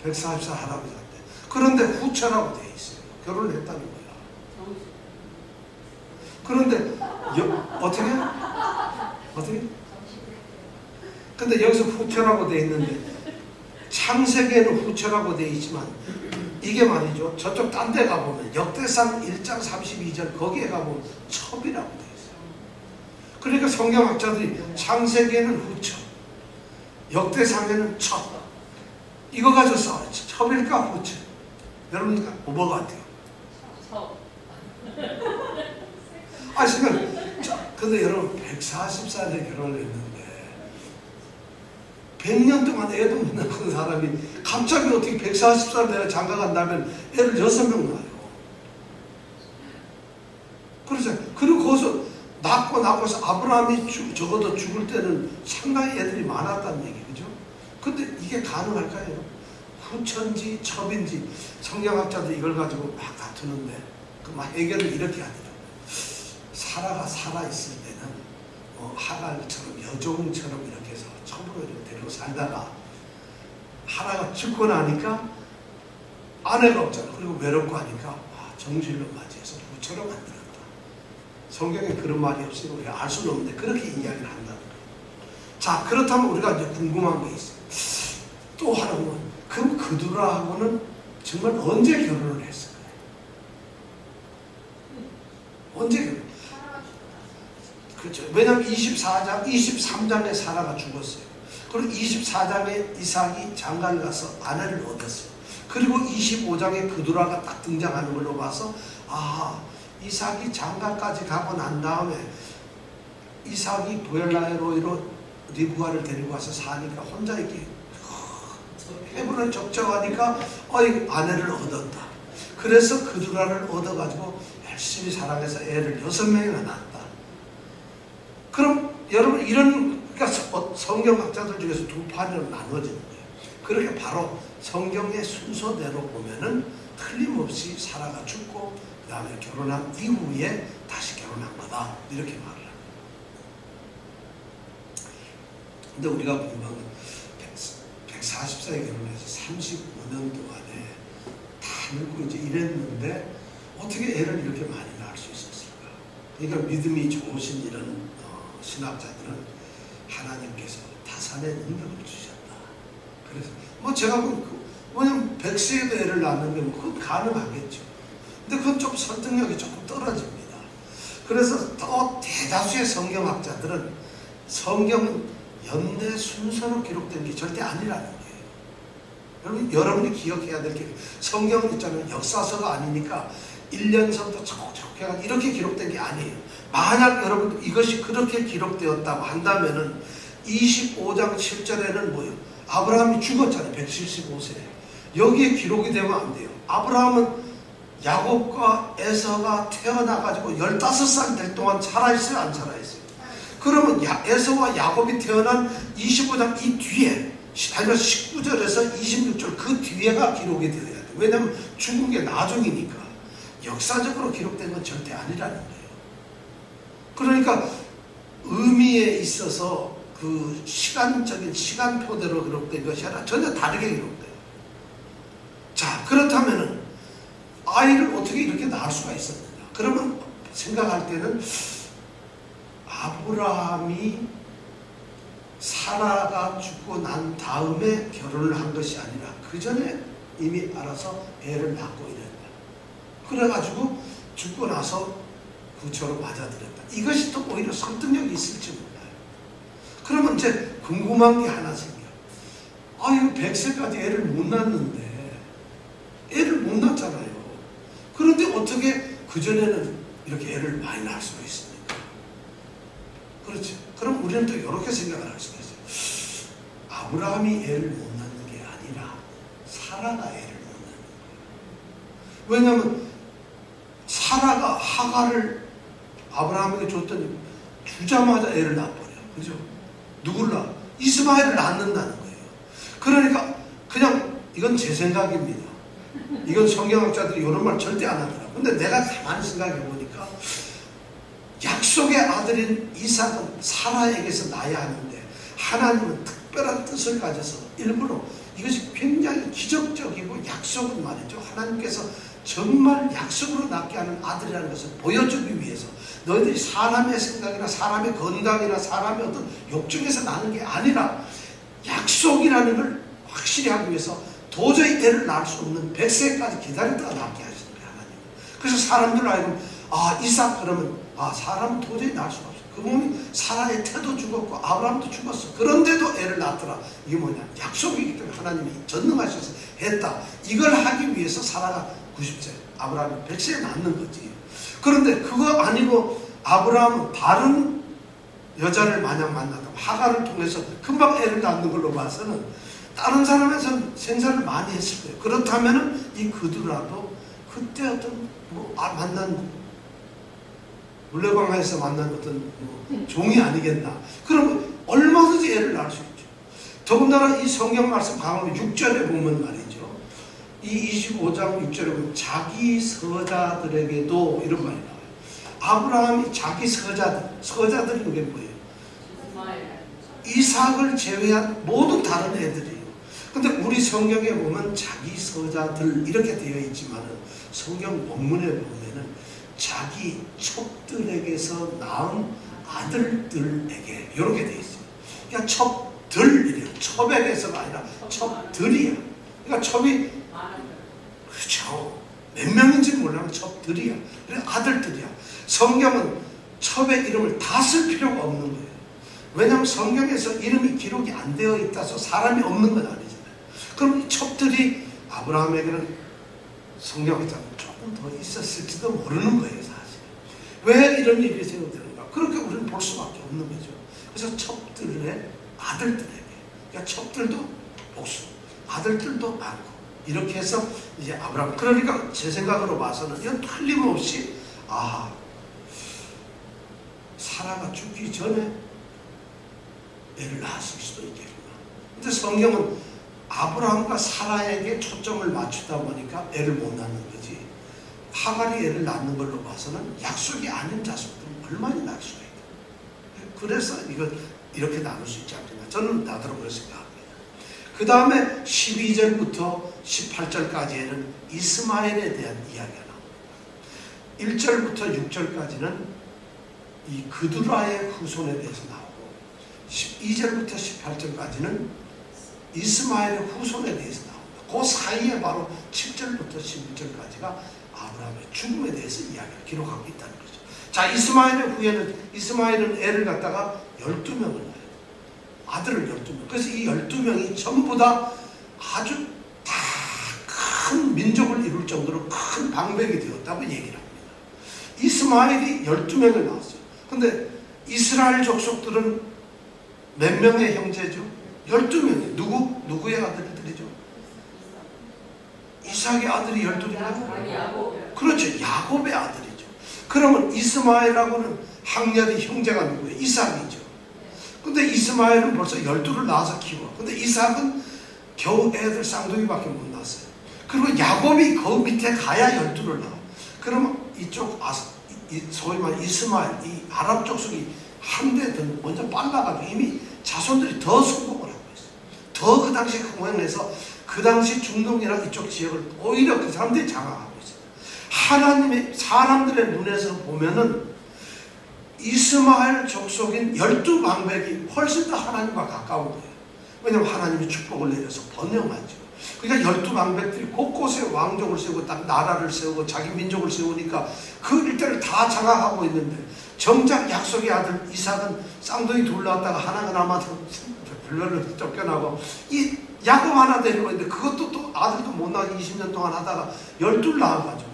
140살 할아버지한테. 그런데 후처라고 되어 있어요. 결혼을 했다는 거야. 그런데 어떻게? 근데 여기서 후처라고 되어 있는데 창세기에는 후처라고 되어 있지만 이게 말이죠. 저쪽 딴 데 가보면 역대상 1장 32절 거기에 가보면 첩이라고 되어 있어요. 그러니까 성경학자들이 창세기에는 후처, 역대상에는 첩, 이거 가지고 싸워요. 첩일까 후처? 여러분 뭐 같아요? 첩. 근데 여러분 140살에 결혼을 했는데 100년 동안 애도 못 낳은 사람이 갑자기 어떻게 140살 내가 장가 간다면 애를 6명 낳아요. 그렇죠. 그리고 거기서 낳고서 아브라함이 적어도 죽을 때는 상당히 애들이 많았다는 얘기, 그죠? 근데 이게 가능할까요? 후처인지 첩인지 성경학자들이 이걸 가지고 막 다투는데 그 막 해결을 이렇게 하더라고요. 사라가 살아있을 때는 하갈처럼 여종처럼 이렇게 해서 첩으로 이렇게 데리고 살다가 하라가 죽고 나니까 아내가 없잖아. 그리고 외롭고 하니까 정실로 맞이해서 후처로 만들었다. 성경에 그런 말이 없으니까 우리가 알 수는 없는데 그렇게 이야기를 한다는 거예요. 자, 그렇다면 우리가 이제 궁금한 게 있어요. 또 하나는 그럼 그두라하고는 정말 언제 결혼을 했을까요? 언제 결혼? 그렇죠. 왜냐하면 23장에 사라가 죽었어요. 그리고 24장에 이삭이 장가를 가서 아내를 얻었어요. 그리고 25장에 그두라가 딱 등장하는 걸로 봐서 이삭이 장가까지 가고 난 다음에 이삭이 부엘라헤로이로 리브가를 데리고 와서 사니까 혼자 이렇게 헤브론에 적적하니까 아내를 얻었다. 그래서 그두라를 얻어가지고 열심히 사랑해서 애를 6명이나 낳았다. 그럼 여러분 그러니까 성경학자들 중에서 두 파로 나눠지는 거예요. 그렇게 바로 성경의 순서대로 보면은 틀림없이 사라가 죽고 그 다음에 결혼한 이후에 다시 결혼한 거다. 이렇게 말을 합니다. 근데 우리가 궁금한 건 140살에 결혼해서 35년 동안에 다 늙고 이제 이랬는데 어떻게 애를 이렇게 많이 낳을 수 있었을까? 그러니까 믿음이 좋으신 이런 신학자들은 하나님께서 다산의 능력을 주셨다. 그래서 제가 뭐냐면 100세에도 애를 낳는데 그건 가능하겠죠. 근데 그건 좀 설득력이 조금 떨어집니다. 그래서 또 대다수의 성경학자들은 성경은 연대 순서로 기록된 게 절대 아니라는 거예요. 여러분이 기억해야 될 게 성경은 있잖아요. 역사서가 아니니까 1년서부터 촉촉 해가지고 이렇게 기록된 게 아니에요. 만약 여러분 이것이 그렇게 기록되었다고 한다면은 25장 7절에는 뭐예요? 아브라함이 죽었잖아요. 175세. 여기에 기록이 되면 안 돼요. 아브라함은 야곱과 에서가 태어나가지고 15살 될 동안 살아있어요? 안 살아있어요? 그러면 에서와 야곱이 태어난 25장 이 뒤에 19절에서 26절 그 뒤에가 기록이 되어야 돼요. 왜냐하면 죽은 게 나중이니까. 역사적으로 기록된 건 절대 아니라는 거예요. 그러니까 의미에 있어서 그 시간적인 시간표대로 기록된 것이 아니라 전혀 다르게 기록돼요. 자, 그렇다면은 아이를 어떻게 이렇게 낳을 수가 있었느냐? 그러면 생각할 때는 아브라함이 사라가 죽고 난 다음에 결혼을 한 것이 아니라 그 전에 이미 알아서 애를 낳고 이랬다. 그래가지고 죽고 나서 부처로 맞아들였다. 이것이 또 오히려 설득력이 있을지 몰라요. 그러면 이제 궁금한 게 하나 생겨요. 이거 100세까지 애를 못 낳는데, 애를 못 낳잖아요. 그런데 어떻게 그전에는 이렇게 애를 많이 낳을 수가 있습니까? 그렇죠. 그럼 우리는 또 이렇게 생각을 할 수가 있어요. 아브라함이 애를 못 낳는 게 아니라 사라가 애를 못 낳는 거예요. 왜냐하면 사라가 하갈을 아브라함에게 줬더니 주자마자 애를 낳아버려요. 그죠? 누굴 낳아? 이스마엘을 낳는다는 거예요. 그러니까 그냥 이건 제 생각입니다. 이건 성경학자들이 이런 말 절대 안 하더라고요. 근데 내가 가만히 생각해 보니까 약속의 아들인 이삭은 사라에게서 낳아야 하는데 하나님은 특별한 뜻을 가져서 일부러 이것이 굉장히 기적적이고 약속은 말이죠. 하나님께서 정말 약속으로 낳게 하는 아들이라는 것을 보여주기 위해서 너희들이 사람의 생각이나 사람의 건강이나 사람의 어떤 욕정에서 나는 게 아니라 약속이라는 걸 확실히 하기 위해서 도저히 애를 낳을 수 없는 100세까지 기다렸다가 낳게 하시는 거예요. 하나님. 그래서 사람들 알고 이삭 그러면 사람은 도저히 낳을 수가 없어. 그 몸이 사라의 태도 죽었고 아브라함도 죽었어. 그런데도 애를 낳더라. 이게 뭐냐? 약속이기 때문에 하나님이 전능하셔서 했다. 이걸 하기 위해서 사라가 90세, 아브라함이 100세에 낳는 거지. 그런데 그거 아니고 아브라함은 다른 여자를 만약 만나다면 하갈을 통해서 금방 애를 낳는 걸로 봐서는 다른 사람에서는 생사를 많이 했을 거예요. 그렇다면은 이 그들라도 그때 어떤 만난 물레방아에서 만난 어떤 종이 아니겠나. 그러면 얼마든지 애를 낳을 수 있죠. 더군다나 이 성경 말씀 강원 6절에 보면 말이죠. 이 25장 6절에 보면 자기 서자들에게도 이런 말이 나와요. 아브라함이 자기 서자들인 게 뭐예요? 이삭을 제외한 모든 다른 애들이에요. 근데 우리 성경에 보면 자기 서자들 이렇게 되어 있지만은 성경 원문에 보면은 자기 첩들에게서 낳은 아들들에게 이렇게 되어 있어요. 그러니까 첩들이래요. 첩에게서가 아니라 첩들이야. 그러니까 첩이 그렇죠. 몇 명인지 몰라도 첩들이야. 그래 아들들이야. 성경은 첩의 이름을 다 쓸 필요가 없는 거예요. 왜냐하면 성경에서 이름이 기록이 안 되어 있다서 사람이 없는 건 아니잖아요. 그럼 이 첩들이 아브라함에게는 성경에서는 조금 더 있었을지도 모르는 거예요, 사실. 왜 이런 일이 생각되는가? 그렇게 우리는 볼 수밖에 없는 거죠. 그래서 첩들의 아들들에게, 그러니까 첩들도 복수, 아들들도 많고, 이렇게 해서 이제 아브라함. 그러니까 제 생각으로 봐서는 이건 틀림없이 사라가 죽기 전에 애를 낳았을 수도 있겠구나. 근데 성경은 아브라함과 사라에게 초점을 맞추다 보니까 애를 못 낳는 거지. 하갈이 애를 낳는 걸로 봐서는 약속이 아닌 자식들은 얼마나 낳을 수가 있다. 그래서 이걸 이렇게 나눌 수 있지 않겠나. 저는 나더러 그렇게 생각합니다. 그 다음에 12절부터 18절까지에는 이스마엘에 대한 이야기가 나옵니다. 1절부터 6절까지는 이 그두라의 후손에 대해서 나오고 12절부터 18절까지는 이스마엘의 후손에 대해서 나옵니다. 그 사이에 바로 7절부터 11절까지가 아브라함의 죽음에 대해서 이야기를 기록하고 있다는 거죠. 자, 이스마엘의 후에는 이스마엘은 애를 갖다가 12명을 낳아요. 아들을 12명. 그래서 이 12명이 전부 다 아주 다 큰 민족을 이룰 정도로 큰 방백이 되었다고 얘기를 합니다. 이스마엘이 12명을 낳았어요. 근데 이스라엘 족속들은 몇 명의 형제죠? 12명이. 누구의 아들들이죠? 이삭의 아들이 12명이고 그렇죠. 야곱의 아들이죠. 그러면 이스마엘하고는 학렬의 형제가 누구예요? 이삭이죠. 근데 이스마엘은 벌써 12를 낳아서 키워. 근데 이삭은 겨우 애들 쌍둥이밖에 못 낳았어요. 그리고 야곱이 그 밑에 가야 12를 낳아. 그럼 이쪽 소위 말해 이스마엘, 이 아랍 족속이 한 대 더 먼저 빨라가지고 이미 자손들이 더 성공을 하고 있어요. 더 그 당시 흥행해서 그 당시 중동이나 이쪽 지역을 오히려 그 사람들이 장악하고 있어요. 하나님의 사람들의 눈에서 보면은 이스마엘 족속인 12방백이 훨씬 더 하나님과 가까운 거예요. 왜냐하면 하나님이 축복을 내려서 번영하죠. 그러니까 12방백들이 곳곳에 왕족을 세우고 딱 나라를 세우고 자기 민족을 세우니까 그 일대를 다 장악하고 있는데 정작 약속의 아들 이삭은 쌍둥이 둘 낳았다가 하나가 남아서 불멸로 쫓겨나고 이 야곱 하나 데리고 있는데 그것도 또 아들도 못 낳고 20년 동안 하다가 12 낳아가지고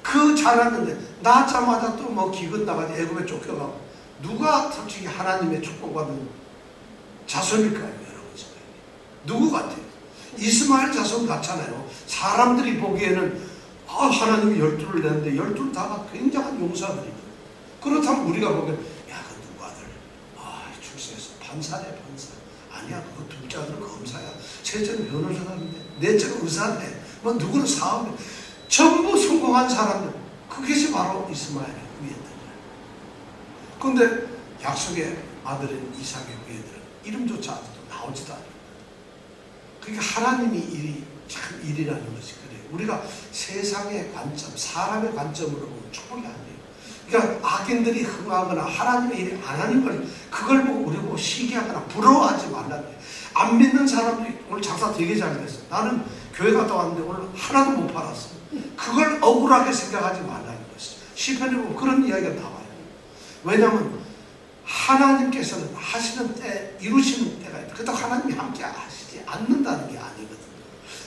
그 자랐는데 낳자마자 또 뭐 기근 나가지고 애굽에 쫓겨가고 누가 솔직히 하나님의 축복받은 자손일까요? 여러분 생각에 누구 같아요? 이스마엘 자손 같잖아요. 사람들이 보기에는 하나님이 12를 냈는데 12 다가 굉장한 용사들이거든요. 그렇다면 우리가 보기엔 야 그 누구 아들 출세해서 판사네 판사. 아니야 그 둘째 아들은 검사야. 셋째는 변호사인데 넷째는 의사인데 뭐 누구는 사업에 전부 성공한 사람들. 그것이 바로 이스마엘의 후예들. 그런데 약속의 아들인 이삭의 후예들은 이름조차 아직도 나오지도 않아요. 그러니까 하나님이 일이 참 일이라는 것이 그래요. 우리가 세상의 관점, 사람의 관점으로 보면 축복이 아니에요. 그러니까 악인들이 흥하거나 하나님의 일을 안 하는 걸 그걸 보고 우리 보고 시기하거나 부러워하지 말라는 거예요. 안 믿는 사람들이 오늘 장사 되게 잘 됐어. 나는 교회 갔다 왔는데 오늘 하나도 못 팔았어. 그걸 억울하게 생각하지 말라는 것이죠. 시편에 보면 그런 이야기가 나와요. 왜냐하면 하나님께서는 하시는 때, 이루시는 때가 있다. 그렇다고 하나님이 함께 하시지 않는다는 게 아니거든요.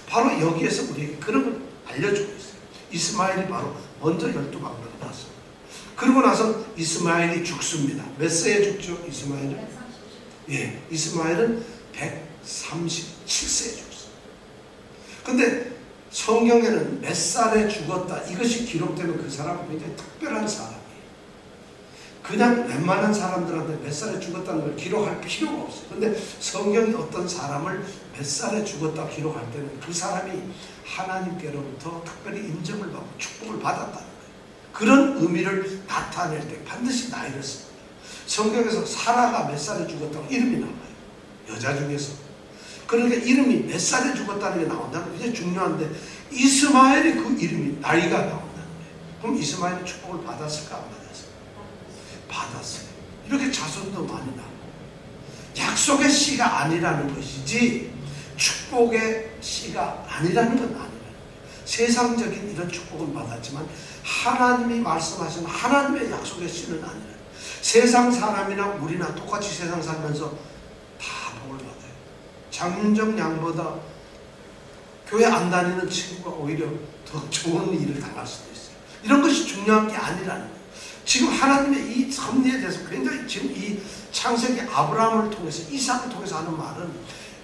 바로 여기에서 우리에게 그런 걸 알려주고 있어요. 이스마엘이 바로 먼저 12방백을 낳았습니다. 그러고 나서 이스마엘이 죽습니다. 몇 세에 죽죠? 이스마엘은? 예, 이스마엘은 137세에 죽었어요. 근데 성경에는 몇 살에 죽었다 이것이 기록되면 그 사람은 굉장히 특별한 사람이에요. 그냥 웬만한 사람들한테 몇 살에 죽었다는 걸 기록할 필요가 없어요. 근데 성경이 어떤 사람을 몇 살에 죽었다 기록할 때는 그 사람이 하나님께로부터 특별히 인정을 받고 축복을 받았다는 거예요. 그런 의미를 나타낼 때 반드시 나이를 씁니다. 성경에서 사라가 몇 살에 죽었다고 이름이 나와요. 여자 중에서. 그러니까 이름이 몇 살에 죽었다는 게 나온다는 게 굉장히 중요한데 이스마엘이 그 이름이 나이가 나온다는 거예요. 그럼 이스마엘이 축복을 받았을까 안 받았을까? 받았어요. 이렇게 자손도 많이 나고 약속의 씨가 아니라는 것이지 축복의 씨가 아니라는 건 아니라는 거예요. 세상적인 이런 축복은 받았지만 하나님이 말씀하신 하나님의 약속의 씨는 아니라는 거예요. 세상 사람이나 우리나 똑같이 세상 살면서 다 복을 받아요. 장윤정 양보다 교회 안 다니는 친구가 오히려 더 좋은 일을 당할 수도 있어요. 이런 것이 중요한 게 아니라는 거예요. 지금 하나님의 이 섭리에 대해서 굉장히 지금 이 창세기 아브라함을 통해서 이삭을 통해서 하는 말은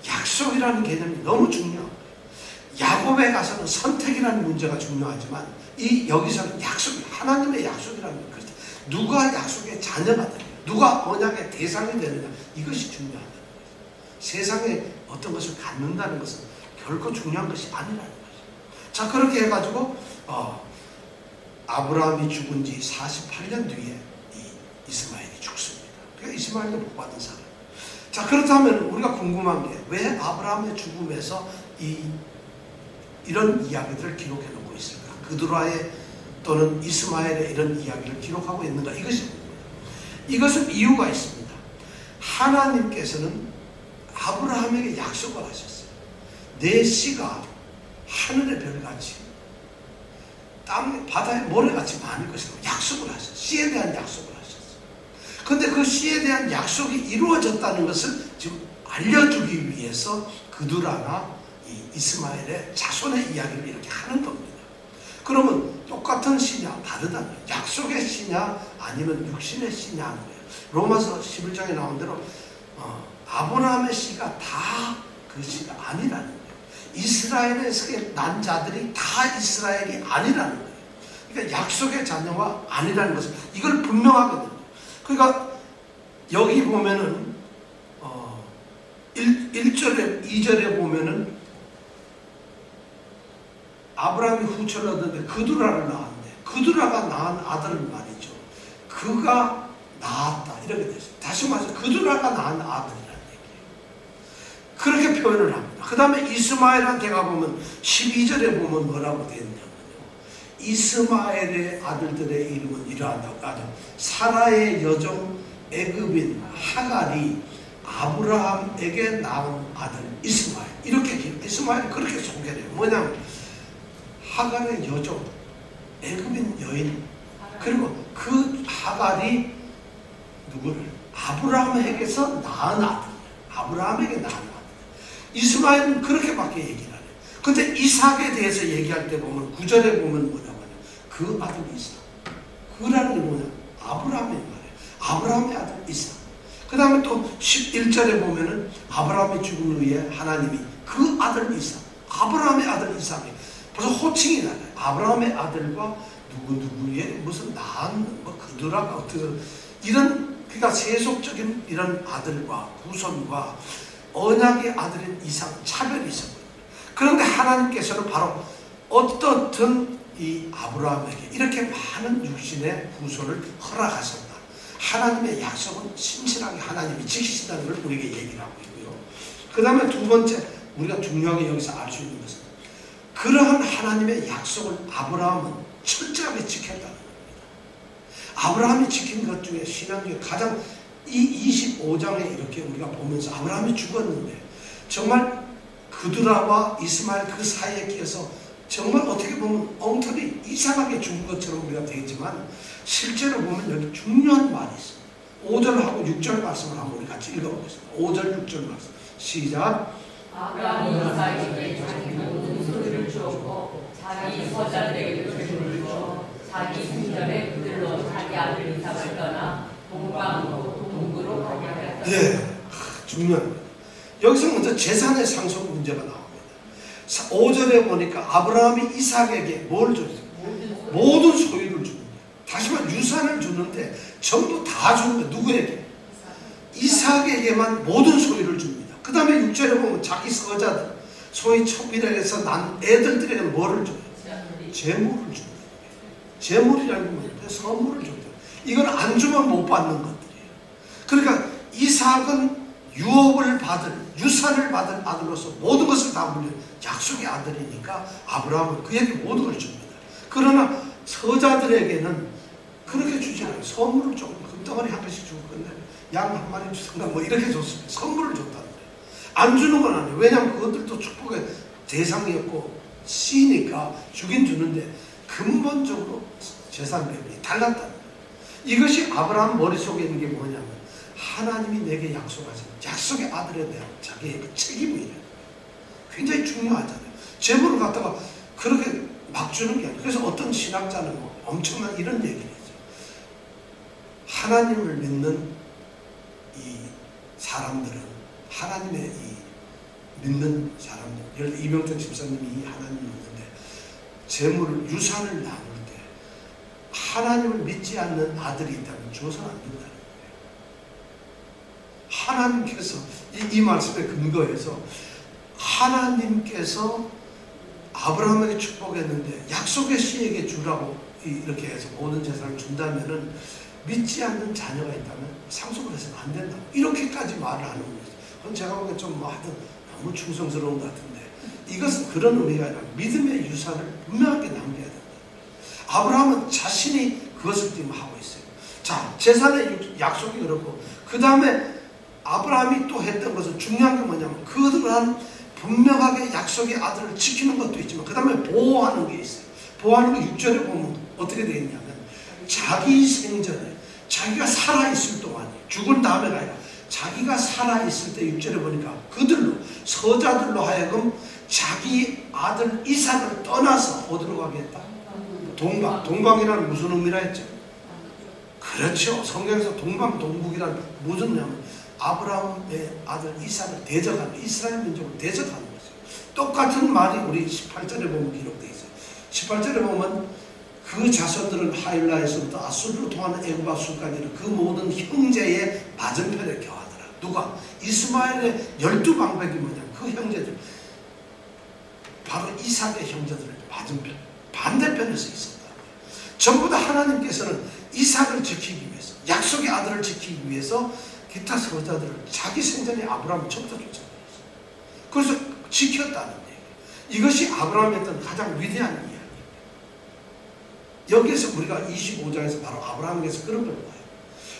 약속이라는 개념이 너무 중요한 거예요. 야곱에 가서는 선택이라는 문제가 중요하지만 여기서는 약속, 하나님의 약속이라는 거예요. 누가 약속의 자녀가 되느냐, 누가 언약의 대상이 되느냐 이것이 중요하다는 거예요. 세상에 어떤 것을 갖는다는 것은 결코 중요한 것이 아니라는 거죠. 자 그렇게 해가지고 아브라함이 죽은 지 48년 뒤에 이스마엘이 죽습니다. 그러니까 이스마엘도 복받은 사람. 자 그렇다면 우리가 궁금한 게 왜 아브라함의 죽음에서 이런 이야기들을 기록해 놓고 있을까? 그드라의 또는 이스마엘의 이런 이야기를 기록하고 있는가? 이것은 이유가 있습니다. 하나님께서는 아브라함에게 약속을 하셨어요. 내 씨가 하늘의 별같이 땅 바다의 모래같이 많을 것이라고 약속을 하셨어요. 씨에 대한 약속을 하셨어요. 그런데 그 씨에 대한 약속이 이루어졌다는 것을 지금 알려주기 위해서 그드라나 이스마엘의 자손의 이야기를 이렇게 하는 겁니다. 그러면 똑같은 씨냐 다르다는 거예요. 약속의 씨냐 아니면 육신의 씨냐 하는 거예요. 로마서 11장에 나온 대로 아브라함의 씨가 다 그 씨가 아니라는 거예요. 이스라엘에서 난 자들이 다 이스라엘이 아니라는 거예요. 그러니까 약속의 자녀가 아니라는 것은 이걸 분명하게 됩니다. 그러니까 여기 보면은 1절에 2절에 보면은 아브라함이 후처를 얻었는데 그드라를 낳았는데 그두라가 낳은 아들을 말이죠. 그가 낳았다. 이렇게 됐어요. 다시 말해서 그두라가 낳은 아들이라는 얘기예요. 그렇게 표현을 합니다. 그 다음에 이스마엘한테 가보면 12절에 보면 뭐라고 되어 있냐면요. 이스마엘의 아들들의 이름은 이러하다고 하죠. 사라의 여종 애굽인 하갈이 아브라함에게 낳은 아들 이스마엘. 이렇게 이스마엘이 그렇게 소개를 해요. 뭐냐면 하갈의 여종 애굽인 여인, 그리고 그 하갈이 누구를? 아브라함에게서 낳은 아들. 아브라함에게 낳은 아들. 이스마엘은 그렇게밖에 얘기를 안 해요. 근데 이삭에 대해서 얘기할 때 보면 9절에 보면 뭐라고 하냐. 그 아들 이삭. 그라는 게 뭐냐. 아브라함의 말이에요. 아브라함의 아들 이삭. 그 다음에 또 11절에 보면은 아브라함의 죽은 후에 하나님이 그 아들 이삭. 아브라함의 아들 이삭이 벌써 호칭이 나요. 아브라함의 아들과 누구의 무슨 낳은 뭐 그두라가 어떻게 이런, 그러니까 세속적인 이런 아들과 후손과 언약의 아들인 이삭 차별이 있었거든요. 그런데 하나님께서는 바로 어떻든 이 아브라함에게 이렇게 많은 육신의 후손을 허락하셨다. 하나님의 약속은 신실하게 하나님이 지키신다는 걸 우리에게 얘기를 하고 있고요. 그 다음에 두 번째 우리가 중요하게 여기서 알 수 있는 것은 그러한 하나님의 약속을 아브라함은 철저하게 지켰다는 겁니다. 아브라함이 지킨 것 중에 신앙 중에 가장 이 25장에 이렇게 우리가 보면서 아브라함이 죽었는데 정말 그두라와 이스마엘 그 사이에 끼어서 정말 어떻게 보면 엉터리 이상하게 죽은 것처럼 우리가 되겠지만 실제로 보면 여기 중요한 말이 있습니다. 5절하고 6절 말씀을 한번 우리 같이 읽어보겠습니다. 5절 6절 말씀 시작. 아브라함이 이삭에게 자기 모든 소유를 주었고 자기 서자들에게 주를 주어 자기 순전의 그들로 자기 아들 이삭을 떠나 동방으로 동부로 가게 하였다. 네, 중요합니다. 여기서 먼저 재산의 상속 문제가 나옵니다. 5절에 보니까 아브라함이 이삭에게 뭘 줬어요? 모든 소유를 줍니다. 다시 말해 유산을 주는데 전부 다 주는데 누구에게? 이삭에게만 모든 소유를 줍니다. 그 다음에 6절에 보면 자기 서자들, 소위 첩이라해서 난 애들들에게 뭐를 줘요? 재물을 줍니다. 재물이라는 건 뭐예요? 선물을 줍니다. 이건 안 주면 못 받는 것들이에요. 그러니까 이삭은 유업을 받을, 유산을 받은 아들로서 모든 것을 다 물려 약속의 아들이니까 아브라함은 그에게 모든 걸 줍니다. 그러나 서자들에게는 그렇게 주지 않아요. 선물을 조금 금덩어리 한 개씩 주고 근데 양 한 마리 주든가 뭐 이렇게 줬습니다. 선물을 줬다는 거예요. 안 주는 건 아니에요. 왜냐하면 그것들도 축복의 대상이었고 씨니까 주긴 주는데 근본적으로 재산 비율이 달랐다는 거예요. 이것이 아브라함 머릿속에 있는 게 뭐냐면 하나님이 내게 약속하신 약속의 아들에 대한 자기의 그 책임이에요. 굉장히 중요하잖아요. 재물을 갖다가 그렇게 막 주는 게 아니에요. 그래서 어떤 신학자는 뭐 엄청난 이런 얘기를 했죠. 하나님을 믿는 이 사람들은 하나님의 이 믿는 사람들, 예를 들어 이명택 집사님이 하나님을 믿는데 재물을 유산을 나눌 때 하나님을 믿지 않는 아들이 있다면 줘서는 안 된다는 거예요. 하나님께서 이 말씀에 근거해서 하나님께서 아브라함에게 축복했는데 약속의 씨에게 주라고 이렇게 해서 모든 재산을 준다면은 믿지 않는 자녀가 있다면 상속을 해서는 안 된다. 이렇게까지 말을 하는 거죠. 그건 제가 보기엔 좀 뭐 하여튼 너무 충성스러운 것 같은데 이것은 그런 의미가 아니라 믿음의 유산을 분명하게 남겨야 된다. 아브라함은 자신이 그것을 지금 하고 있어요. 자, 재산의 약속이 그렇고 그 다음에 아브라함이 또 했던 것은 중요한 게 뭐냐면 그들은 분명하게 약속의 아들을 지키는 것도 있지만 그 다음에 보호하는 게 있어요. 보호하는 게 6절에 보면 어떻게 되어 있냐면 자기 생전에 자기가 살아있을 동안에 죽은 다음에가 아니라 자기가 살아있을 때 6절에 보니까 그들로 서자들로 하여금 자기 아들 이삭을 떠나서 어디로 가겠다? 동방. 동방이라는 무슨 의미라 했죠? 그렇죠. 성경에서 동방 동북이란 무슨 의미냐면 아브라함의 아들 이삭을 대적하는 이스라엘 민족을 대적하는 거죠. 똑같은 말이 우리 18절에 보면 기록되어 있어요. 18절에 보면 그 자손들은 하일라에서부터 아수르로 통하는 애굽 아수르까지 그 모든 형제의 맞은편에 거하더라. 누가? 이스마엘의 12방백이 뭐냐면 그 형제들 바로 이삭의 형제들 맞은편 반대편에서 있었다. 전부 다 하나님께서는 이삭을 지키기 위해서, 약속의 아들을 지키기 위해서 기타 서자들을 자기 생전에 아브라함을 줬잖아요. 그래서 지켰다는 얘기. 이것이 아브라함이 했던 가장 위대한 이야기. 여기에서 우리가 25장에서 바로 아브라함에게서 그런 걸 봐요.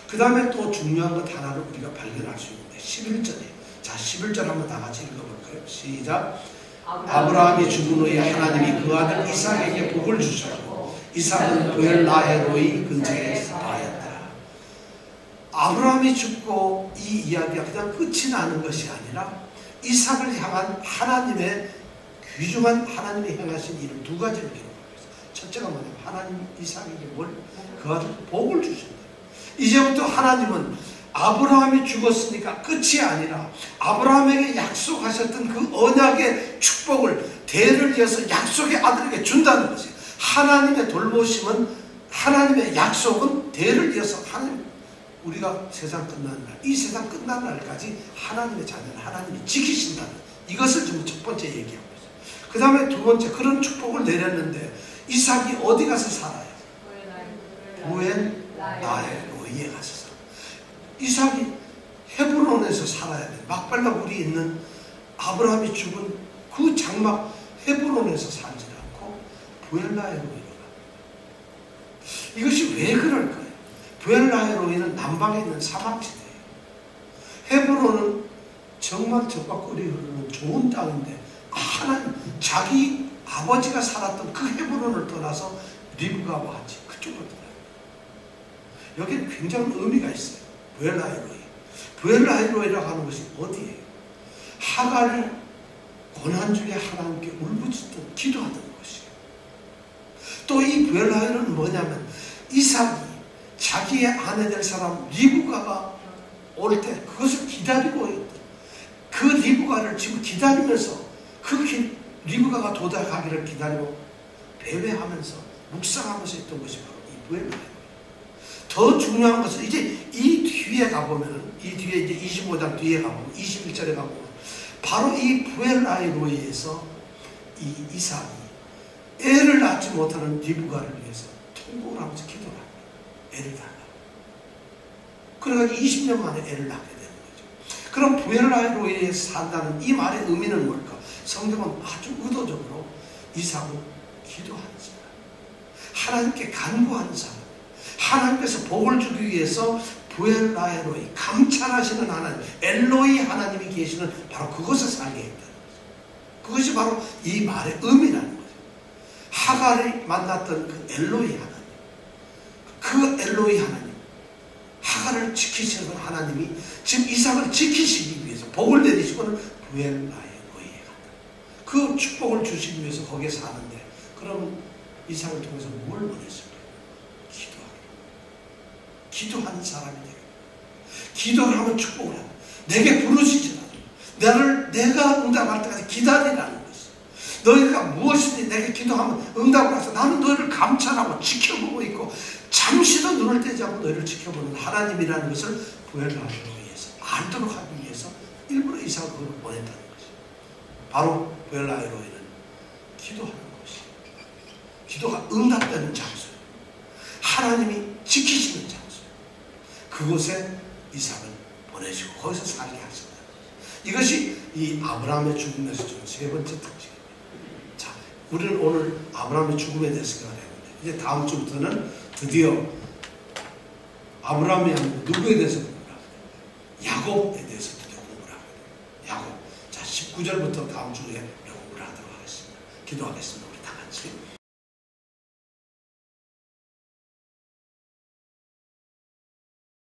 그 다음에 또 중요한 것 하나를 우리가 발견할 수 있는데 11절에, 자 11절 한번 다 같이 읽어볼까요? 시작. 아브라함이 죽은 후에 하나님이 그 아들 이삭에게 복을 주셨고 이삭은 브엘라헤로이 근처에 살아였더라. 아브라함이 죽고 이 이야기가 그냥 끝이 나는 것이 아니라 이삭을 향한 하나님의 귀중한 하나님이 행하신 일을 두 가지를 기록하고 있어요. 첫째가 뭐냐면 하나님이 이삭에게 그 아들 복을 주신다. 이제부터 하나님은 아브라함이 죽었으니까 끝이 아니라 아브라함에게 약속하셨던 그 언약의 축복을 대를 이어서 약속의 아들에게 준다는 것이에요. 하나님의 돌보심은, 하나님의 약속은 대를 이어서 하나님, 우리가 세상 끝나는 날, 이 세상 끝나는 날까지 하나님의 자녀는 하나님이 지키신다는, 이것을 지금 첫 번째 얘기하고 있어요. 그 다음에 두 번째, 그런 축복을 내렸는데 이삭이 어디 가서 살아요? 브엘라헤로이에 가서 살아요. 이삭이 헤브론에서 살아야 돼. 막발라 굴이 있는 아브라함이 죽은 그 장막 헤브론에서 살지 않고 브엘라헤로이로 가. 이것이 왜 그럴까요? 브엘라헤로이는 남방에 있는 사막지대예요. 헤브론은 정말 젖과 꿀이 흐르는 좋은 땅인데 하나님, 자기 아버지가 살았던 그 헤브론을 떠나서 리브가와 같이 그쪽으로 떠나요. 여기는 굉장한 의미가 있어요. 브엘라헤로이. 브엘라헤로이라고 하는 것이 어디예요? 하갈이 고난중에 하나님께 울부짖던 기도하던 것이에요. 또 이 브엘라헤로이는 뭐냐면 이삭이 자기의 아내 될 사람 리브가가 올 때 그것을 기다리고 있던, 그 리브가를 지금 기다리면서 그 리브가가 도착하기를 기다리고 배회하면서 묵상하면서 있던 것이 바로 이 브엘라헤로이. 더 중요한 것은 이제 이 뒤에 가보면은, 이 뒤에 이제 25장 뒤에 가보면, 21절에 가보면, 바로 이 브엘라헤로이에서 이 이삭이 애를 낳지 못하는 리브가를 위해서 통곡을 하면서 기도를 합니다. 애를 달라. 그래가지고 20년 만에 애를 낳게 되는 거죠. 그럼 브엘라헤로이에서 산다는 이 말의 의미는 뭘까? 성경은 아주 의도적으로 이삭은 기도하는 사람, 하나님께 간구하는 사람, 하나님께서 복을 주기 위해서 브엘라헤로이, 감찰하시는 하나님, 엘로이 하나님이 계시는 바로 그것을 살게 했다는 거죠. 그것이 바로 이 말의 의미라는 거죠. 하갈이 만났던 그 엘로이 하나님, 그 엘로이 하나님, 하갈을 지키시는 하나님이 지금 이삭을 지키시기 위해서 복을 내리시고는 브엘라헤로이에 갔다. 그 축복을 주시기 위해서 거기에 사는데, 그럼 이삭을 통해서 뭘 원했을까요? 기도하는 사람이 되고, 기도를 하면 축복을 하고, 내게 부르시지 않아요. 내가 응답할 때까지 기다리라는 것이. 너희가 무엇이든지 내게 기도하면 응답을 해서 나는 너희를 감찰하고 지켜보고 있고 잠시도 눈을 떼지 않고 너희를 지켜보는 하나님이라는 것을 브엘라헤로이에서 알도록 하기 위해서 일부러 이삭을 보냈다는 것이. 바로 브엘라헤로이는 기도하는 것이, 기도가 응답되는 장소예요. 하나님이 지키시는 장소. 그곳에 이삭을 보내시고 거기서 살게 하셨다. 이것이 이 아브라함의 죽음에서 준 세 번째 특징입니다. 자, 우리는 오늘 아브라함의 죽음에 대해서 생각했는데, 이제 다음 주부터는 드디어 아브라함이 아니고 누구에 대해서 공부를 하게 돼요? 야곱에 대해서 드디어 공부를 하게 돼요. 야곱. 자, 19절부터 다음 주에 공부를 하도록 하겠습니다. 기도하겠습니다. 우리 다 같이.